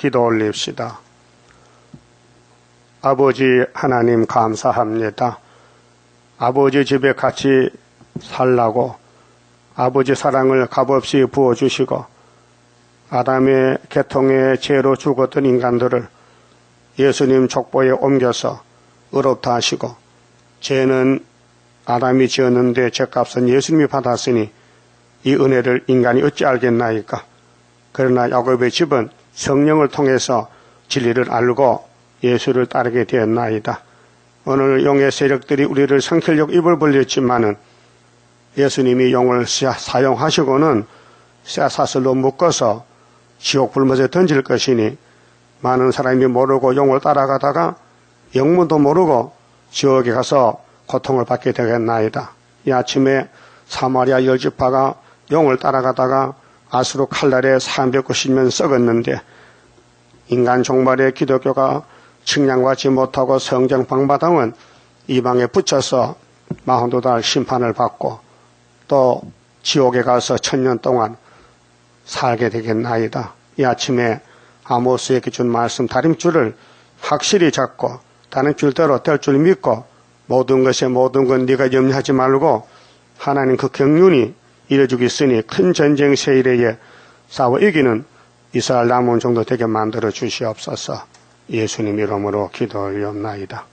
기도 올립시다. 아버지 하나님 감사합니다. 아버지 집에 같이 살라고 아버지 사랑을 값없이 부어주시고 아담의 계통의 죄로 죽었던 인간들을 예수님 족보에 옮겨서 의롭다 하시고 죄는 아담이 지었는데 죄값은 예수님이 받았으니 이 은혜를 인간이 어찌 알겠나이까. 그러나 야곱의 집은 성령을 통해서 진리를 알고 예수를 따르게 되었나이다. 오늘 용의 세력들이 우리를 상실력 입을 벌렸지만은 예수님이 용을 사용하시고는 쇠사슬로 묶어서 지옥 불못에 던질 것이니 많은 사람이 모르고 용을 따라가다가 영문도 모르고 지옥에 가서 고통을 받게 되겠나이다. 이 아침에 사마리아 열지파가 용을 따라가다가 아수르 칼날에 390년 썩었는데 인간 종말의 기독교가 측량받지 못하고 성경 방바당은 이방에 붙여서 42달 심판을 받고 또 지옥에 가서 1000년 동안 살게 되겠나이다. 이 아침에 아모스에게 준 말씀 다림줄을 확실히 잡고 다림줄대로 될 줄 믿고 모든 것에 모든 건 네가 염려하지 말고 하나님 그 경륜이 이뤄주겠으니 큰 전쟁 세일에 싸워 이기는 이스라엘 남은 정도 되게 만들어 주시옵소서. 예수님 이름으로 기도 올리옵나이다.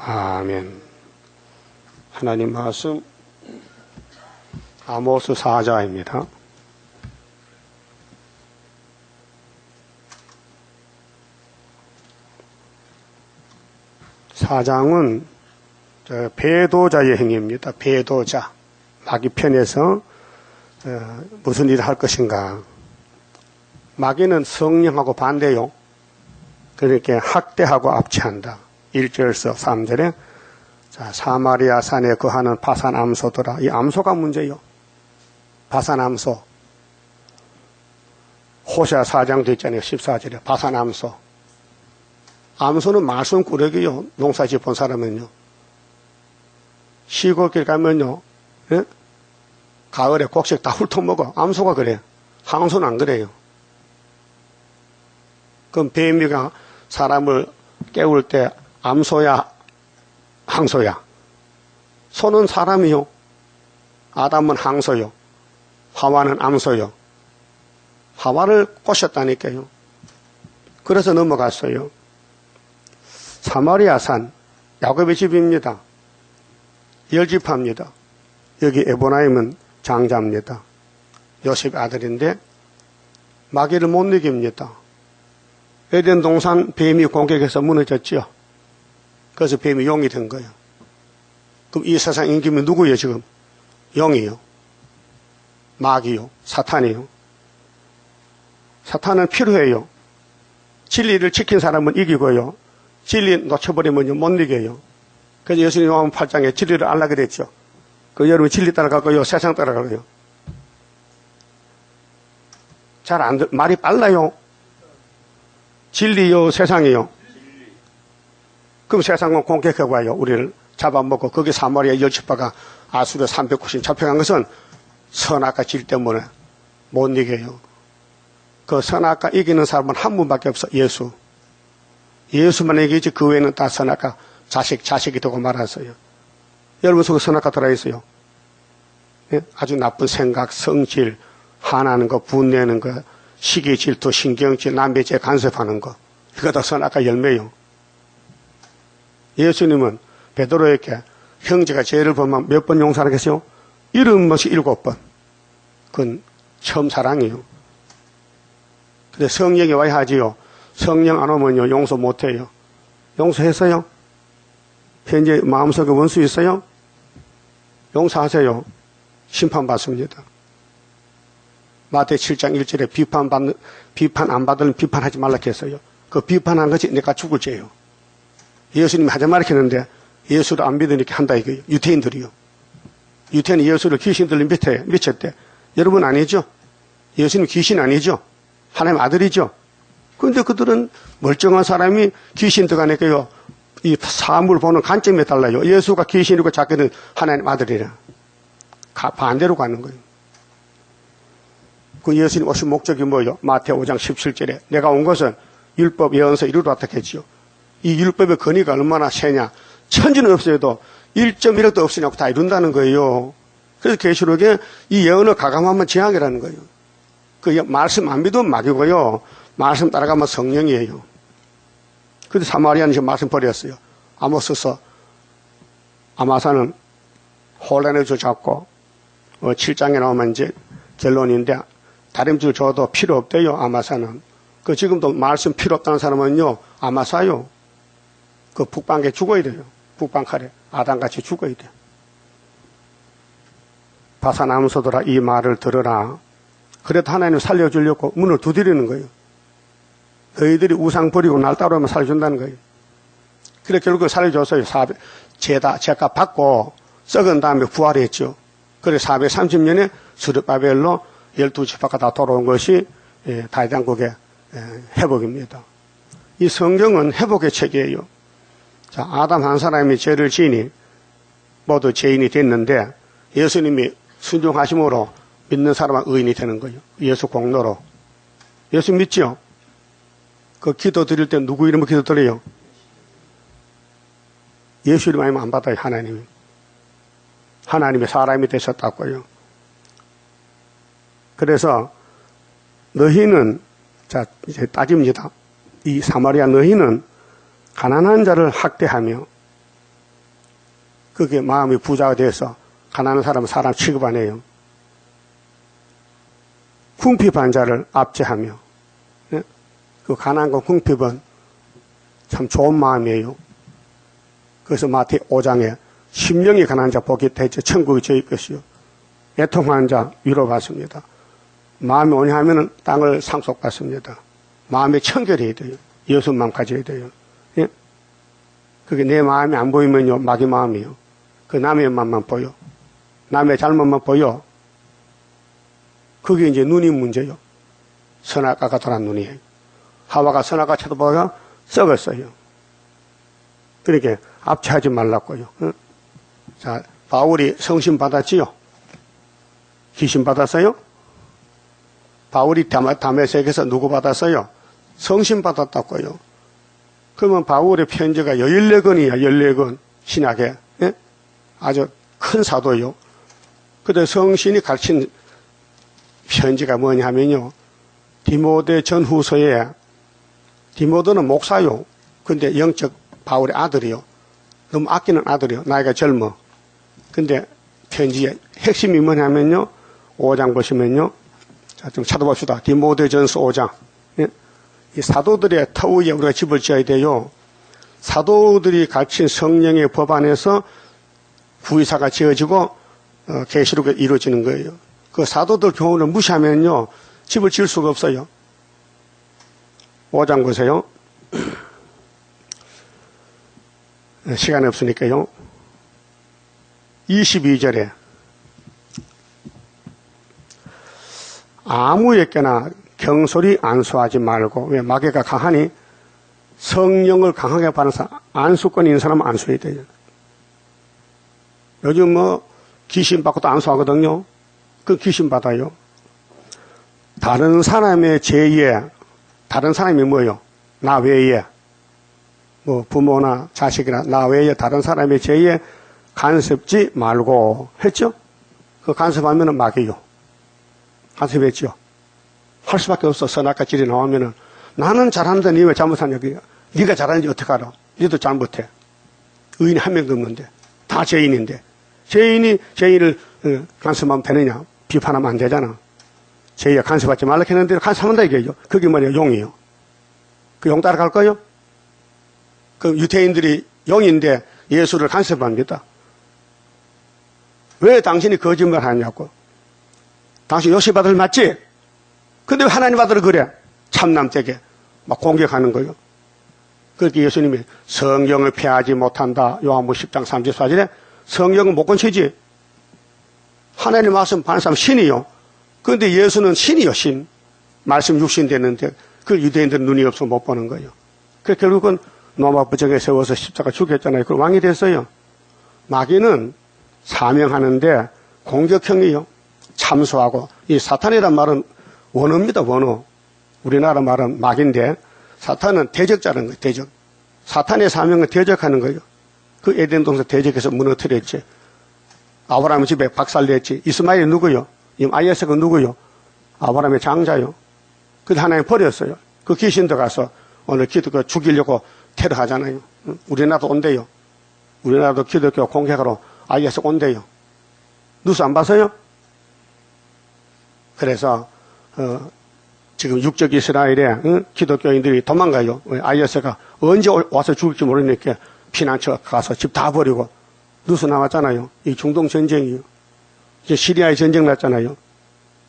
아멘. 하나님 말씀 아모스 4장입니다. 사장은 배도자의 행위입니다. 배도자. 마귀 편에서 무슨 일을 할 것인가. 마귀는 성령하고 반대요. 그렇게 학대하고 압제한다. 1절에서 3절에 자, 사마리아 산에 거하는 바산 암소더라. 이 암소가 문제요. 바산 암소. 호세아 4장도 있잖아요. 14절에 바산 암소. 암소는 말썽꾸러기요. 농사짓 본 사람은요. 시골길 가면요. 예? 가을에 곡식 다 훑어먹어. 암소가 그래요. 항소는 안 그래요. 그럼 뱀이가 사람을 깨울 때 암소야, 항소야. 소는 사람이요. 아담은 항소요. 하와는 암소요. 하와를 꼬셨다니까요. 그래서 넘어갔어요. 사마리아 산, 야곱의 집입니다. 열지파입니다. 여기 에브라임은 장자입니다. 요셉 아들인데 마귀를 못 이깁니다. 에덴 동산 뱀이 공격해서 무너졌죠. 그래서 뱀이 용이 된 거예요. 그럼 이 세상 임금이 누구예요 지금? 용이요. 마귀요. 사탄이요. 사탄은 필요해요. 진리를 지킨 사람은 이기고요. 진리 놓쳐버리면 못 이겨요. 그래서 예수님 요한 8장에 진리를 알라 그랬죠. 그 여러분 진리 따라가고요. 세상 따라가고요. 잘 안 들, 말이 빨라요. 진리요, 세상이요. 그럼 세상은 공격하고 와요. 우리를 잡아먹고 거기 사마리아 열지파가 아수르 390 잡혀간 것은 선악과 질 때문에 못 이겨요. 그 선악과 이기는 사람은 한 분밖에 없어. 예수. 예수만 이기지 그 외에는 다 선악과 자식이 되고 말았어요. 여러분 속에 선악과 들어있어요. 예? 아주 나쁜 생각, 성질, 화나는 거, 분내는 거, 시기 질투, 신경질, 남의 죄 간섭하는 거. 이거 다 선악과 열매요. 예수님은 베드로에게 형제가 죄를 범하면 몇 번 용서하겠어요? 77번. 그건 처음 사랑이에요. 근데 성령이 와야 하지요. 성령 안 오면요, 용서 못 해요. 용서했어요? 현재 마음속에 원수 있어요? 용서하세요. 심판받습니다. 마태 7장 1절에 비판 안 받으면 비판하지 말라 했어요. 그 비판한 것이 내가 죽을 죄예요. 예수님이 하지 말라 했는데 예수를 안 믿으니까 한다 이거예요. 유태인들이요. 유태인이 예수를 귀신들로 미쳤대. 여러분 아니죠? 예수님 귀신 아니죠? 하나님 아들이죠? 그런데 그들은 멀쩡한 사람이 귀신 들어가니까요. 이 사물을 보는 관점이 달라요. 예수가 귀신이고 자기는 하나님 아들이라. 반대로 가는 거예요. 그 예수님 오신 목적이 뭐예요? 마태 5장 17절에 내가 온 것은 율법 예언서 이루러 왔다 했지요. 이 율법의 권위가 얼마나 세냐. 천지는 없어도 1.1억도 없으냐고 다 이룬다는 거예요. 그래서 계시록에 이 예언을 가감하면 재앙이라는 거예요. 그 말씀 안 믿으면 막이고요. 말씀 따라가면 성령이에요. 근데 사마리아는 지금 말씀 버렸어요. 아모스서 아마사는 혼란의 줄 잡고 7장에 나오면 이제 결론인데 다림줄 줘도 필요 없대요. 아마사는. 그 지금도 말씀 필요 없다는 사람은요. 아마사요. 그 북방에 죽어야 돼요. 북방칼에 아담같이 죽어야 돼요. 바사나무소들아 이 말을 들으라. 그래도 하나님 살려주려고 문을 두드리는 거예요. 너희들이 우상 버리고 날 따라오면 살려준다는 거예요. 그래 결국 살려줬어요. 제값 받고 썩은 다음에 부활했죠. 그래 430년에 스룹바벨로 12지파가 다 돌아온 것이 다윗 왕국의 회복입니다. 이 성경은 회복의 책이에요. 자, 아담 한 사람이 죄를 지으니 모두 죄인이 됐는데 예수님이 순종하심으로 믿는 사람은 의인이 되는 거예요. 예수 공로로. 예수 믿죠? 그 기도 드릴 때 누구 이름으로 기도 드려요? 예수 이름 아니면 안 받아요, 하나님이. 하나님의 사람이 되셨다고요. 그래서 너희는, 자, 이제 따집니다. 이 사마리아 너희는 가난한 자를 학대하며 그게 마음이 부자가 돼서 가난한 사람은 사람 취급 안 해요. 궁핍한 자를 압제하며 그 가난과 궁핍은 참 좋은 마음이에요. 그래서 마태 5장에 심령이 가난한 자 복이 대체 천국이 저희 것이요. 애통한 자 위로받습니다. 마음이 온유하면 땅을 상속받습니다. 마음이 청결해야 돼요. 예수만 가져야 돼요. 예? 그게 내 마음이 안 보이면요. 마귀 마음이요. 그 남의 마음만 보여. 남의 잘못만 보여. 그게 이제 눈이 문제요. 선악과가 돌아온 눈이에요. 하와가 선악과 쳐다보다가 썩었어요. 그러니까 압제하지 말라고요. 응? 자, 바울이 성신 받았지요? 귀신 받았어요? 바울이 다메섹에서 누구 받았어요? 성신 받았다고요. 그러면 바울의 편지가 14권이야, 14권. 신약에. 예? 아주 큰 사도요. 근데 성신이 가르친 편지가 뭐냐 하면요. 디모데 전후서에 디모데는 목사요. 근데 영적 바울의 아들이요. 너무 아끼는 아들이요. 나이가 젊어. 근데 편지의 핵심이 뭐냐면요. 5장 보시면요. 자, 좀 찾아봅시다. 디모데전서 5장. 예? 이 사도들의 터 위에 우리가 집을 지어야 돼요. 사도들이 가르친 성령의 법 안에서 구의사가 지어지고 계시록이 이루어지는 거예요. 그 사도들 교훈을 무시하면요. 집을 지을 수가 없어요. 5장 보세요. 시간이 없으니까요. 22절에 아무에게나 경솔히 안수하지 말고, 왜 마귀가 강하니 성령을 강하게 받는 사람, 안수권이 있는 사람은 안수해야 돼요. 요즘 귀신 받고도 안수하거든요. 그 귀신 받아요. 다른 사람의 죄에, 다른 사람이 뭐예요? 나 외에, 부모나 자식이나 나 외에 다른 사람의 죄에 간섭지 말고 했죠? 그 간섭하면은 마귀요. 간섭했죠? 할 수밖에 없어. 선악과 질이 나오면은 나는 잘하는데 니 왜 잘못하냐? 네가 잘하는지 어떻게 알아? 니도 잘못해. 의인이 한 명도 없는데. 다 죄인인데. 죄인을 간섭하면 되느냐? 비판하면 안 되잖아. 죄에 간섭하지 말라 했는데 간섭한다 이게요. 그게 뭐냐? 용이요. 그 용 따라갈 거요? 그 유대인들이 용인데 예수를 간섭합니다. 왜 당신이 거짓말 하냐고. 당신 요셉 아들 맞지? 근데 왜 하나님 아들을 그래? 참남되게 막 공격하는 거예요. 그렇게 예수님이 성경을 폐하지 못한다. 요한복음 10장 34절에 성경은 못 건치지. 하나님 말씀 받는 사람 신이요. 그런데 예수는 신이요, 신. 말씀 육신 됐는데 그걸 유대인들은 눈이 없어서 못 보는 거예요. 그래서 결국은 로마 부정에 세워서 십자가 죽였잖아요. 그 왕이 됐어요. 마귀는 사명하는데 공격형이요. 참소하고 이 사탄이란 말은 원어입니다. 원어. 우리나라 말은 마귀인데 사탄은 대적자라는 거예요. 대적. 사탄의 사명은 대적하는 거예요. 그 에덴 동산 대적해서 무너뜨렸지. 아브라함 집에 박살냈지. 이스마엘이 누구요? 아이에스가 누구요? 아브라함의 장자요. 근데 하나님 버렸어요. 그 귀신도 가서 오늘 기독교 죽이려고 테러하잖아요. 우리나라도 온대요. 우리나라도 기독교 공격하러 아이에스 온대요. 뉴스 안 봐서요? 그래서 지금 육적 이스라엘에 기독교인들이 도망가요. 아이에스가 언제 와서 죽을지 모르니까 피난처 가서 집 다 버리고. 뉴스 나왔잖아요. 이 중동 전쟁이요. 이제 시리아의 전쟁 났잖아요.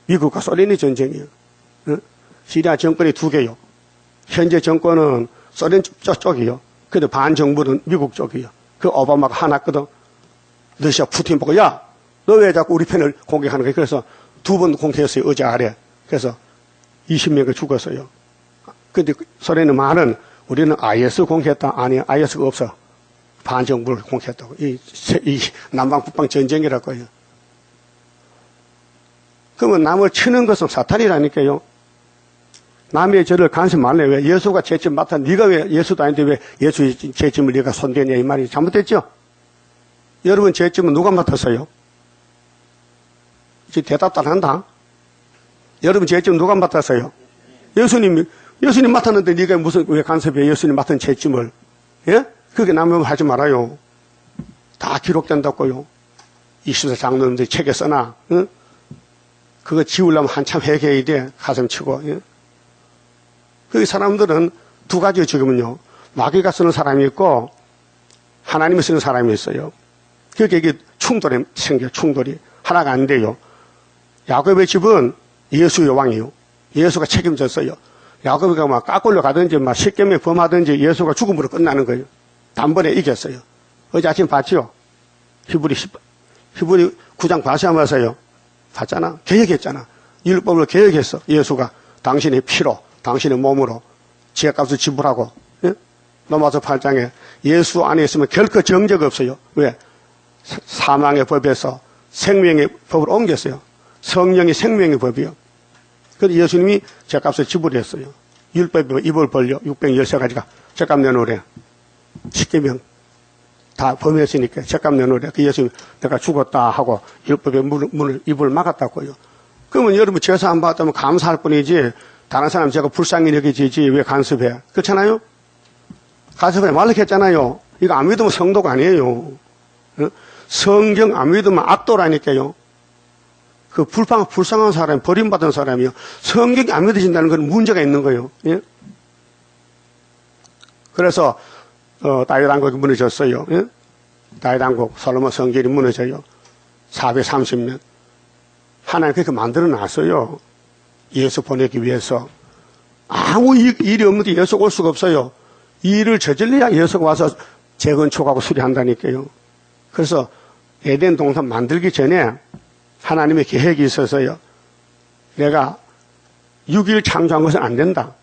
미국과 소련의 전쟁이요. 시리아 정권이 두 개요. 현재 정권은 소련 쪽이요. 근데 반정부는 미국 쪽이요. 그 오바마가 하나거든. 러시아 푸틴 보고, 야, 너 왜 자꾸 우리 편을 공격하는 거야? 그래서 두 번 공격했어요. 어제 아래. 그래서 20명이 죽었어요. 근데 소련의 말은 우리는 IS 공격했다. 아니, IS가 없어. 반정부를 공격했다고. 이 남방 북방 전쟁이라고요. 그러면 남을 치는 것은 사탄이라니까요. 남의 죄를 간섭 말래. 왜 예수가 죄짐 맡아? 네가 왜 예수도 아닌데 왜 예수의 죄짐을 네가 손대냐 이 말이 잘못됐죠? 여러분 죄짐은 누가 맡았어요? 이제 대답도 안 한다. 여러분 죄짐 누가 맡았어요? 예수님 맡았는데 네가 무슨 왜 간섭해? 예수님 맡은 죄짐을. 예? 그게 남으면 하지 말아요. 다 기록된다고요. 24 장로님들 책에 써놔. 응? 그거 지우려면 한참 회개해야 돼. 가슴 치고. 예? 그 사람들은 두 가지 지금은요. 마귀가 쓰는 사람이 있고 하나님이 쓰는 사람이 있어요. 그게 이게 충돌이 생겨요. 충돌이. 하나가 안 돼요. 야곱의 집은 예수의 왕이요. 예수가 책임졌어요. 야곱이가 막 까꼴로 가든지 막 십계명 범하든지 예수가 죽음으로 끝나는 거예요. 단번에 이겼어요. 어제 아침 봤죠? 히브리 9장 과시하면서요. 봤잖아. 개혁했잖아. 율법을 개혁했어. 예수가 당신의 피로, 당신의 몸으로 지혜값을 지불하고. 예? 로마서 8장에 예수 안에 있으면 결코 정죄가 없어요. 왜? 사망의 법에서 생명의 법으로 옮겼어요. 성령이 생명의 법이요. 그래서 예수님이 죄값을 지불했어요. 율법이 입을 벌려 613가지가 죄값 내놓으래. 십계명 다 범했으니까 죄값 내놓으래. 그 예수님 내가 죽었다 하고 율법의 문을 입을 막았다고요. 그러면 여러분 죄사 안 받았다면 감사할 뿐이지 다른 사람 제가 불쌍히 여기지지 왜 간섭해? 그렇잖아요? 간섭해 말라고 했잖아요. 이거 안 믿으면 성도가 아니에요. 성경 안 믿으면 악도라니까요. 그 불쌍한 사람, 버림받은 사람이요. 성경이 안 믿어진다는 건 문제가 있는 거예요. 예? 그래서 다윗 왕국이 무너졌어요. 예? 다윗 왕국, 솔로몬 성전이 무너져요. 430년. 하나님 그렇게 만들어 놨어요. 예수 보내기 위해서. 아무 일이 없는데 예수가 올 수가 없어요. 이 일을 저질러야 예수가 와서 재건축하고 수리한다니까요. 그래서 에덴 동산 만들기 전에 하나님의 계획이 있어서요. 내가 6일 창조한 것은 안 된다.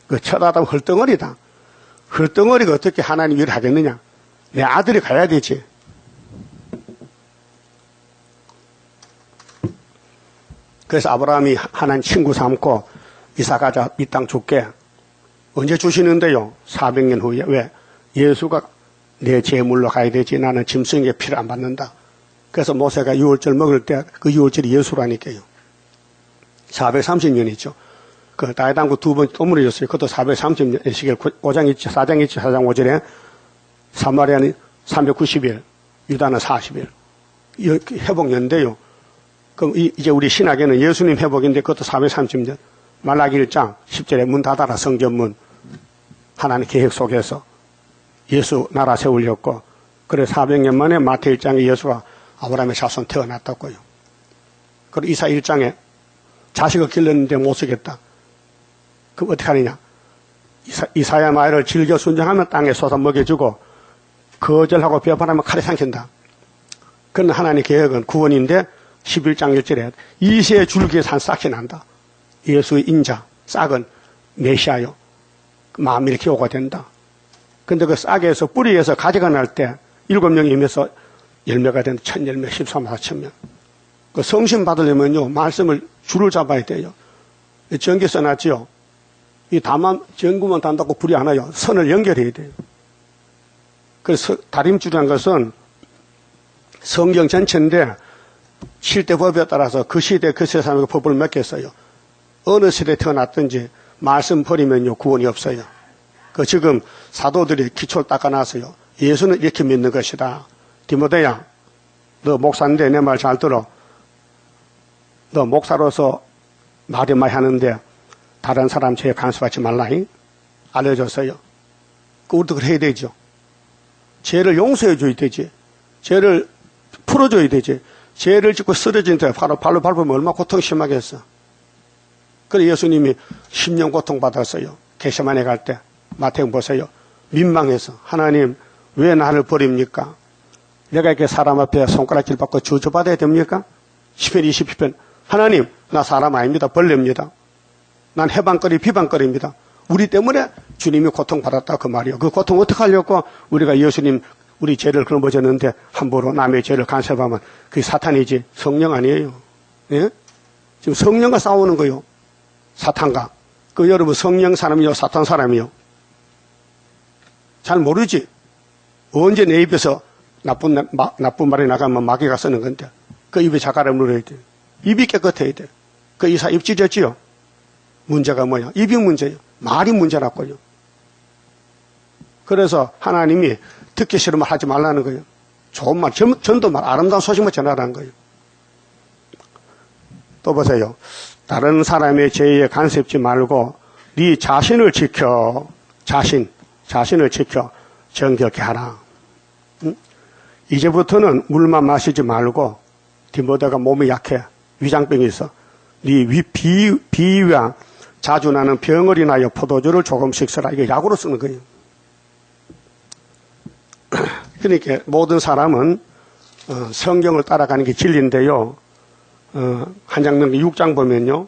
그 쳐다보면 헐덩어리다. 헐덩어리가 어떻게 하나님 일을 하겠느냐. 내 아들이 가야 되지. 그래서 아브라함이 하나님 친구 삼고 이사 가자, 이 땅 줄게. 언제 주시는데요? 400년 후에. 왜? 예수가 내 제물로 가야 되지. 나는 짐승의 피를 안 받는다. 그래서 모세가 유월절 먹을 때 그 유월절이 예수라니까요. 430년이죠. 그 다윗 왕국 두 번 또 무너졌어요. 그것도 430년, 에스겔 5장 있죠. 4장 있죠. 4장 5절에 사마리아는 390일, 유다는 40일. 회복연대요. 그럼 이제 우리 신학에는 예수님 회복인데 그것도 430년. 말라기 1장 10절에 문 닫아라 성전문. 하나님 계획 속에서 예수 나라 세우려고. 그래 400년 만에 마태 1장에 예수가 아브라함의 자손 태어났다고요. 그리고 이사 1장에 자식을 길렀는데 못 쓰겠다. 그럼 어떻게 하느냐. 이사야 말을 즐겨 순종하면 땅에 쏟아 먹여주고 거절하고 배반하면 칼에 삼킨다. 그런 하나님의 계획은 구원인데 11장 1절에 이새의 줄기에 산 싹이 난다. 예수의 인자, 싹은 메시아요. 만민의 기호가 된다. 근데 그 싹에서 뿌리에서 가지가 날 때 7명이 임해서 열매가 된 1000열매 13만 4천명. 그 성신 받으려면요 말씀을 줄을 잡아야 돼요. 전기 써놨지요. 이 다만 전구만 단다고 불이 안 와요. 선을 연결해야 돼요. 그래서 다림줄이라는 것은 성경 전체인데 실대법에 따라서 그 시대 그 세상의 법을 맡겼어요. 어느 시대에 태어났든지 말씀 버리면요 구원이 없어요. 그 지금 사도들이 기초를 닦아놨어요. 예수는 이렇게 믿는 것이다. 디모데야, 너 목사인데 내 말 잘 들어. 너 목사로서 말이 많이 하는데 다른 사람 죄에 간섭하지 말라. 알려줬어요. 우리도 그래 해야 되죠. 죄를 용서해 줘야 되지. 죄를 풀어줘야 되지. 죄를 짓고 쓰러진 데 발로 밟으면 얼마나 고통 심하겠어. 그래 예수님이 10년 고통받았어요. 겟세마네 갈 때. 마태복음 보세요. 민망해서 하나님 왜 나를 버립니까? 내가 이렇게 사람 앞에 손가락질 받고 저주받아야 됩니까? 10편 20편 하나님 나 사람 아닙니다. 벌레입니다. 난 해방거리 비방거리입니다. 우리 때문에 주님이 고통받았다 그 말이요. 그 고통 어떻게 하려고 우리가 예수님 우리 죄를 걸어보셨는데 함부로 남의 죄를 간섭하면 그게 사탄이지 성령 아니에요. 예? 지금 성령과 싸우는 거요. 사탄과. 그 여러분 성령 사람이요 사탄 사람이요. 잘 모르지. 언제 내 입에서 나쁜 말이 나가면 마귀가 쓰는 건데 그 입에 자갈을 물어야 돼. 입이 깨끗해야 돼. 그 이사 입 찢었지요. 문제가 뭐야? 입이 문제예요. 말이 문제라고요. 그래서 하나님이 듣기 싫은 말 하지 말라는 거예요. 좋은 말, 전도말, 아름다운 소식만 전하라는 거예요. 또 보세요. 다른 사람의 죄에 간섭지 말고 네 자신을 지켜. 자신을 지켜 정결케 하라. 응? 이제부터는 물만 마시지 말고 디모데가 몸이 약해. 위장병이 있어. 네 비위와 자주 나는 병을 인하여 포도주를 조금씩 써라. 이게 약으로 쓰는 거예요. 그러니까 모든 사람은 성경을 따라가는 게 진리인데요. 한장면 6장 보면요.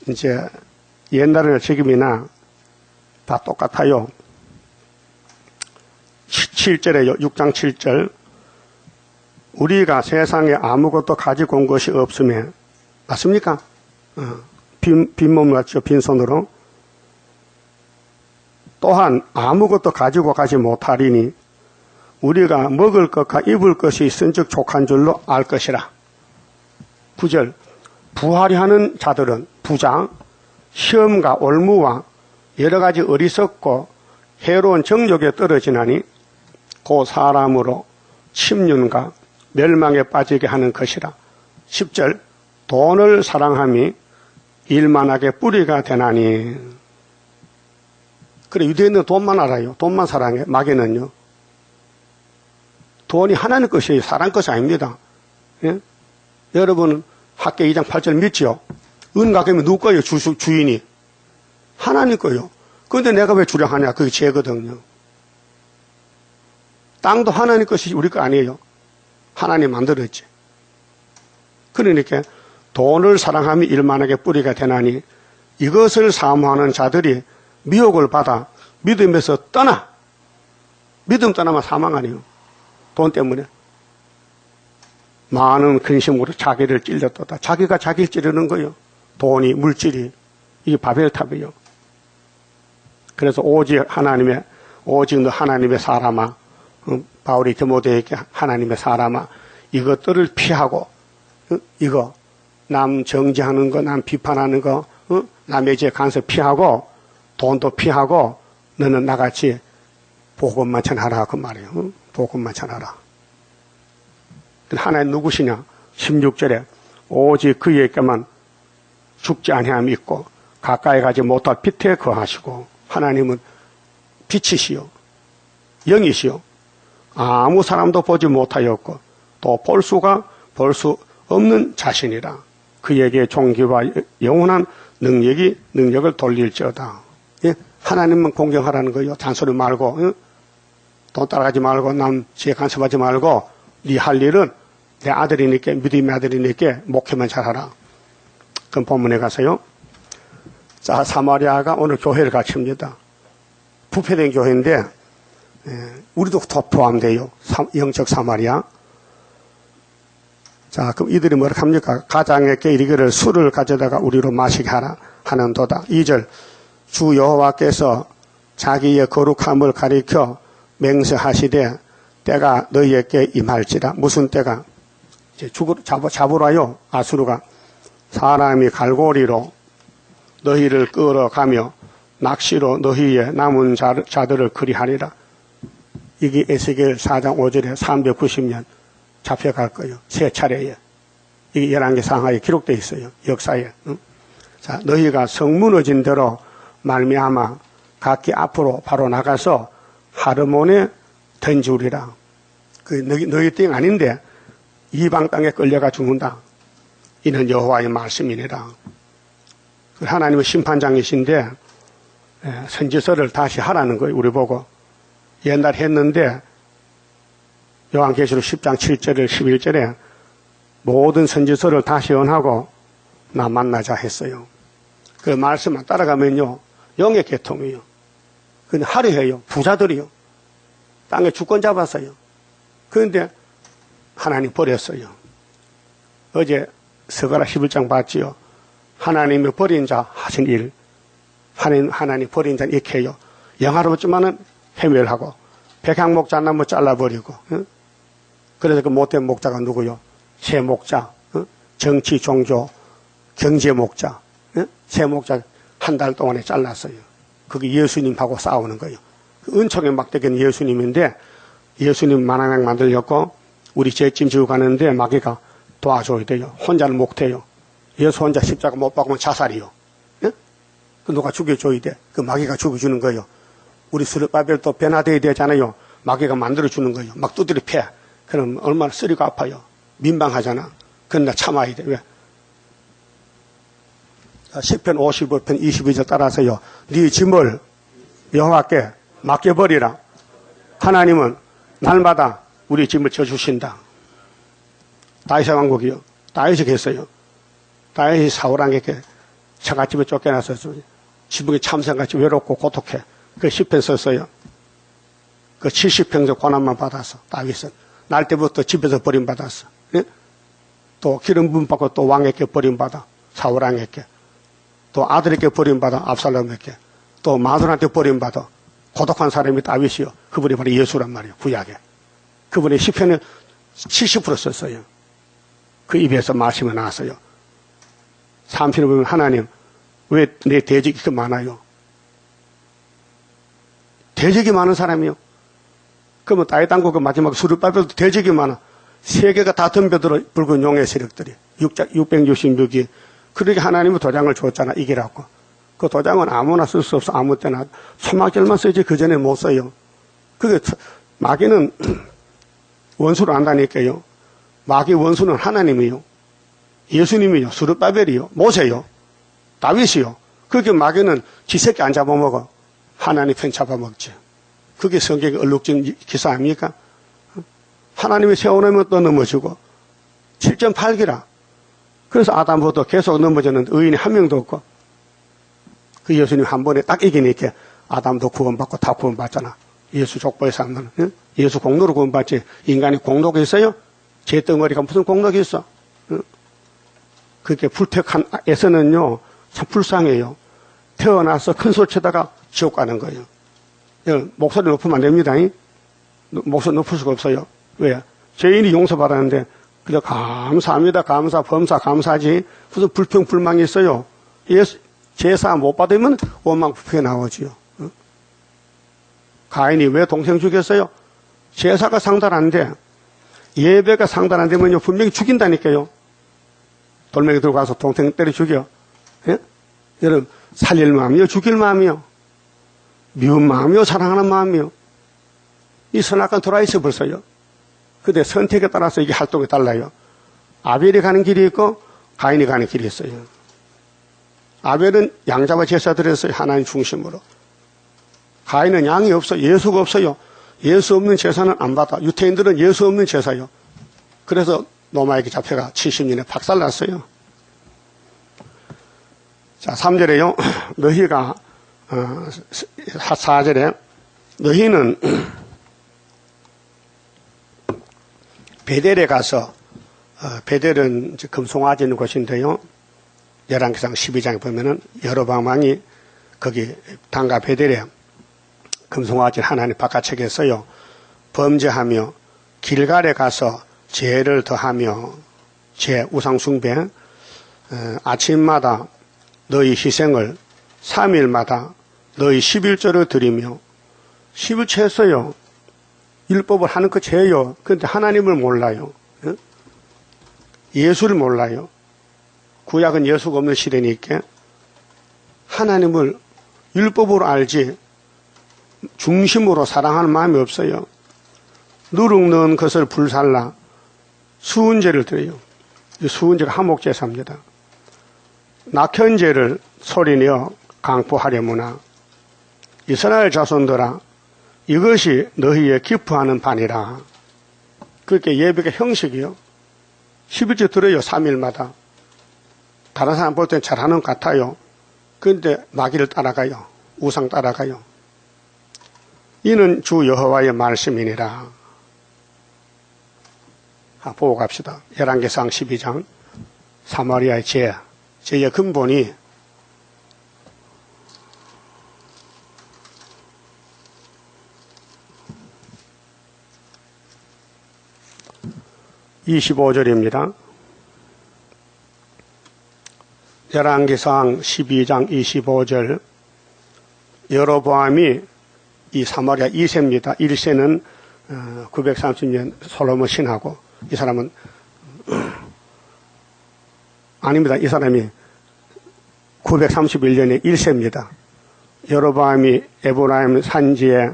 이제 옛날이나 지금이나 다 똑같아요. 7절에요. 6장 7절. 우리가 세상에 아무것도 가지고 온 것이 없으면 맞습니까? 빈몸 같죠. 빈손으로. 또한 아무것도 가지고 가지 못하리니 우리가 먹을 것과 입을 것이 있은즉 족한 줄로 알 것이라. 9절. 부하리 하는 자들은 부장, 시험과 올무와 여러 가지 어리석고 해로운 정욕에 떨어지나니 그 사람으로 침륜과 멸망에 빠지게 하는 것이라. 10절. 돈을 사랑함이 일만하게 뿌리가 되나니. 그래 유대인은 돈만 알아요. 돈만 사랑해. 마귀는요. 돈이 하나님 것이에요. 사람 것이 아닙니다. 예? 여러분은 학계 2장 8절 믿지요? 은가게면 누구 거예요? 주인이. 하나님 거예요. 그런데 내가 왜 주량하냐? 그게 죄거든요. 땅도 하나님 것이 우리 거 아니에요. 하나님 만들었지. 그러니까 돈을 사랑함이 일만하게 뿌리가 되나니 이것을 사모하는 자들이 미혹을 받아 믿음에서 떠나. 믿음 떠나면 사망 아니에요. 돈 때문에. 많은 근심으로 자기를 찔렸도다. 자기가 자기를 찌르는 거예요. 돈이, 물질이. 이게 바벨탑이에요. 그래서 오직 너 하나님의 사람아. 바울이 디모데에게 하나님의 사람아. 이것들을 피하고, 이거, 남 정죄하는 거, 남 비판하는 거, 남의 죄 간섭 피하고, 돈도 피하고, 너는 나같이 복음만 전하라. 그 말이에요. 복음만 전하라. 하나님 누구시냐? 16절에 오직 그에게만 죽지 아니함이 있고 가까이 가지 못할 빛에 거하시고 하나님은 빛이시요 영이시요 아무 사람도 보지 못하였고 또 볼 수 없는 자신이라. 그에게 존귀와 영원한 능력을 돌릴지어다. 예? 하나님만 공경하라는 거예요. 잔소리 말고 예? 돈 따라가지 말고 남 지혜 간섭하지 말고 네 할 일은 내 아들이니까 믿음의 아들이니까 목회만 잘하라. 그럼 본문에 가서요. 자, 사마리아가 오늘 교회를 갖춥니다. 부패된 교회인데 우리도 더 포함돼요. 영적 사마리아. 자, 그럼 이들이 뭐라 합니까? 가장에게 이르기를 술을 가져다가 우리로 마시게 하라 하는도다. 2절. 주 여호와께서 자기의 거룩함을 가리켜 맹세하시되 때가 너희에게 임할지라. 무슨 때가? 이제 잡으라요. 아수르가 사람이 갈고리로 너희를 끌어가며 낚시로 너희의 남은 자들을 그리하리라. 이게 에스겔 4장 5절에 390년 잡혀갈 거예요. 세 차례에. 이게 11개 상하에 기록되어 있어요. 역사에. 응? 자, 너희가 성무너진 대로 말미암아 각기 앞으로 바로 나가서 하르몬에 던지우리라. 그 너희 땅 아닌데 이방 땅에 끌려가 죽는다. 이는 여호와의 말씀이니라. 하나님의 심판장이신데 선지서를 다시 하라는 거예요. 우리 보고. 옛날 했는데 요한계시록 10장 7절 11절에 모든 선지서를 다시 언하고 나 만나자 했어요. 그 말씀만 따라가면요. 영의 계통이에요. 근데 화려해요. 부자들이요. 땅에 주권 잡았어요. 그런데 하나님 버렸어요. 어제 스가랴 11장 봤지요. 하나님의 버린 자 하신 일. 하나님 버린 자는 이렇게 해요. 영화롭지만은 해멸하고 백향목자나무 잘라버리고. 응? 그래서 그 못된 목자가 누구요? 새 목자, 응? 정치, 종교, 경제 목자. 응? 새 목자 한 달 동안에 잘랐어요. 그게 예수님하고 싸우는 거예요. 은총의 막대기는 예수님인데 예수님 만왕양 만들렸고 우리 죄짐 지고 가는데 마귀가 도와줘야 돼요. 혼자는 못해요. 예수 혼자 십자가 못 박으면 자살이요. 예? 그 누가 죽여줘야 돼. 그 마귀가 죽여주는 거예요. 우리 스룹바벨도 변화되어야 되잖아요. 마귀가 만들어주는 거예요. 막 두드려 패. 그럼 얼마나 쓰리고 아파요. 민망하잖아. 그러나 참아야 돼. 왜? 시편 55편 22절 따라서요. 네 짐을 여호와께 맡겨버리라. 하나님은 날마다 우리 짐을 져주신다. 다윗의 왕국이요. 다윗이 했어요. 다윗이 사울왕에게 처갓집에 쫓겨나서 지붕에 참새같이 외롭고 고독해. 그 시편 썼어요. 그 70평생 고난만 받아서 다윗은 날 때부터 집에서 버림받았어. 예? 또 기름 부음 받고 또 왕에게 버림받아. 사울왕에게. 또 아들에게 버림받아. 압살롬에게. 또 마누라한테 버림받아. 고독한 사람이 다윗이요. 그분이 바로 예수란 말이에요. 구약에. 그분이 시편에 70% 썼어요. 그 입에서 말씀이 나왔어요. 삼편을 보면 하나님 왜 내 대적이 이렇게 많아요? 대적이 많은 사람이요. 그러면 다윗 왕국 마지막 스룹바벨도 대적이 많아. 세계가 다 덤벼들어 붉은 용의 세력들이 666이. 그러게 하나님은 도장을 줬잖아. 이기라고. 그 도장은 아무나 쓸 수 없어. 아무 때나 소막절만 쓰지 그 전에 못 써요. 그게 마귀는 원수를 안다니까요. 마귀 원수는 하나님이요. 예수님이요. 스룹바벨이요. 모세요. 다윗이요. 그렇게 마귀는 지새끼 안 잡아먹어. 하나님 편 잡아먹지. 그게 성경의 얼룩진 기사 아닙니까? 하나님이 세워놓으면 또 넘어지고 7.8기라. 그래서 아담부터 계속 넘어졌는데 의인이 한 명도 없고 그 예수님 한 번에 딱 이기니까 아담도 구원받고 다 구원받잖아. 예수 족보에서 하면 예수 공로로 구원받지. 인간이 공로가 있어요? 제 덩어리가 무슨 공로가 있어? 그렇게 불택한 에서는요 참 불쌍해요. 태어나서 큰 소리 치다가 지옥 가는 거예요. 목소리 높으면 안 됩니다. 목소리 높을 수가 없어요. 왜? 죄인이 용서받았는데 그저 감사합니다. 감사, 범사, 감사지. 무슨 불평, 불만이 있어요. 제사 못 받으면 원망, 불평이 나오지요. 가인이 왜 동생 죽였어요? 제사가 상달한데 예배가 상달 안 되면요 분명히 죽인다니까요. 돌멩이 들고 가서 동생 때려 죽여. 예? 여러분 살릴 마음이요, 죽일 마음이요, 미운 마음이요, 사랑하는 마음이요. 이 선악관 돌아있어 벌써요. 근데 선택에 따라서 이게 활동이 달라요. 아벨이 가는 길이 있고 가인이 가는 길이 있어요. 아벨은 양잡아 제사 드렸어요. 하나님 중심으로. 가인은 양이 없어. 예수가 없어요. 예수 없는 제사는 안 받아. 유태인들은 예수 없는 제사요. 그래서 로마에게 잡혀가 70년에 박살났어요. 자, 3절에요. 너희가 4절에 너희는 베델에 가서 베델은 금송아지 있는 곳인데요. 열왕기상 12장에 보면은 여로보암 왕이 거기 단가 베델에 금송아지를 하나님 바깥책에서요. 범죄하며 길갈에 가서 죄를 더하며 죄 우상숭배 아침마다 너희 희생을 3일마다 너희 11조를 드리며 11조에서요. 율법을 하는 그 죄요. 그런데 하나님을 몰라요. 예수를 몰라요. 구약은 예수가 없는 시대니까 하나님을 율법으로 알지 중심으로 사랑하는 마음이 없어요. 누룩 넣은 것을 불살라 수은제를 드려요. 수은제가 화목제사입니다. 낙현제를 소리내어 강포하려무나 이스라엘 자손들아 이것이 너희의 기뻐하는 반이라. 그렇게 예배가 형식이요. 11조 들어요. 3일마다. 다른 사람 볼 땐 잘하는 것 같아요. 그런데 마귀를 따라가요. 우상 따라가요. 이는 주 여호와의 말씀이니라. 보고 갑시다. 열왕기상 12장 사마리아의 죄의 근본이 (25절입니다) 열왕기상 12장 25절 여로보암이 이 사마리아 2세입니다. 1세는 930년 솔로몬 신하고 이 사람은 아닙니다. 이 사람이 931년에 1세입니다. 여로보암이 에브라임 산지에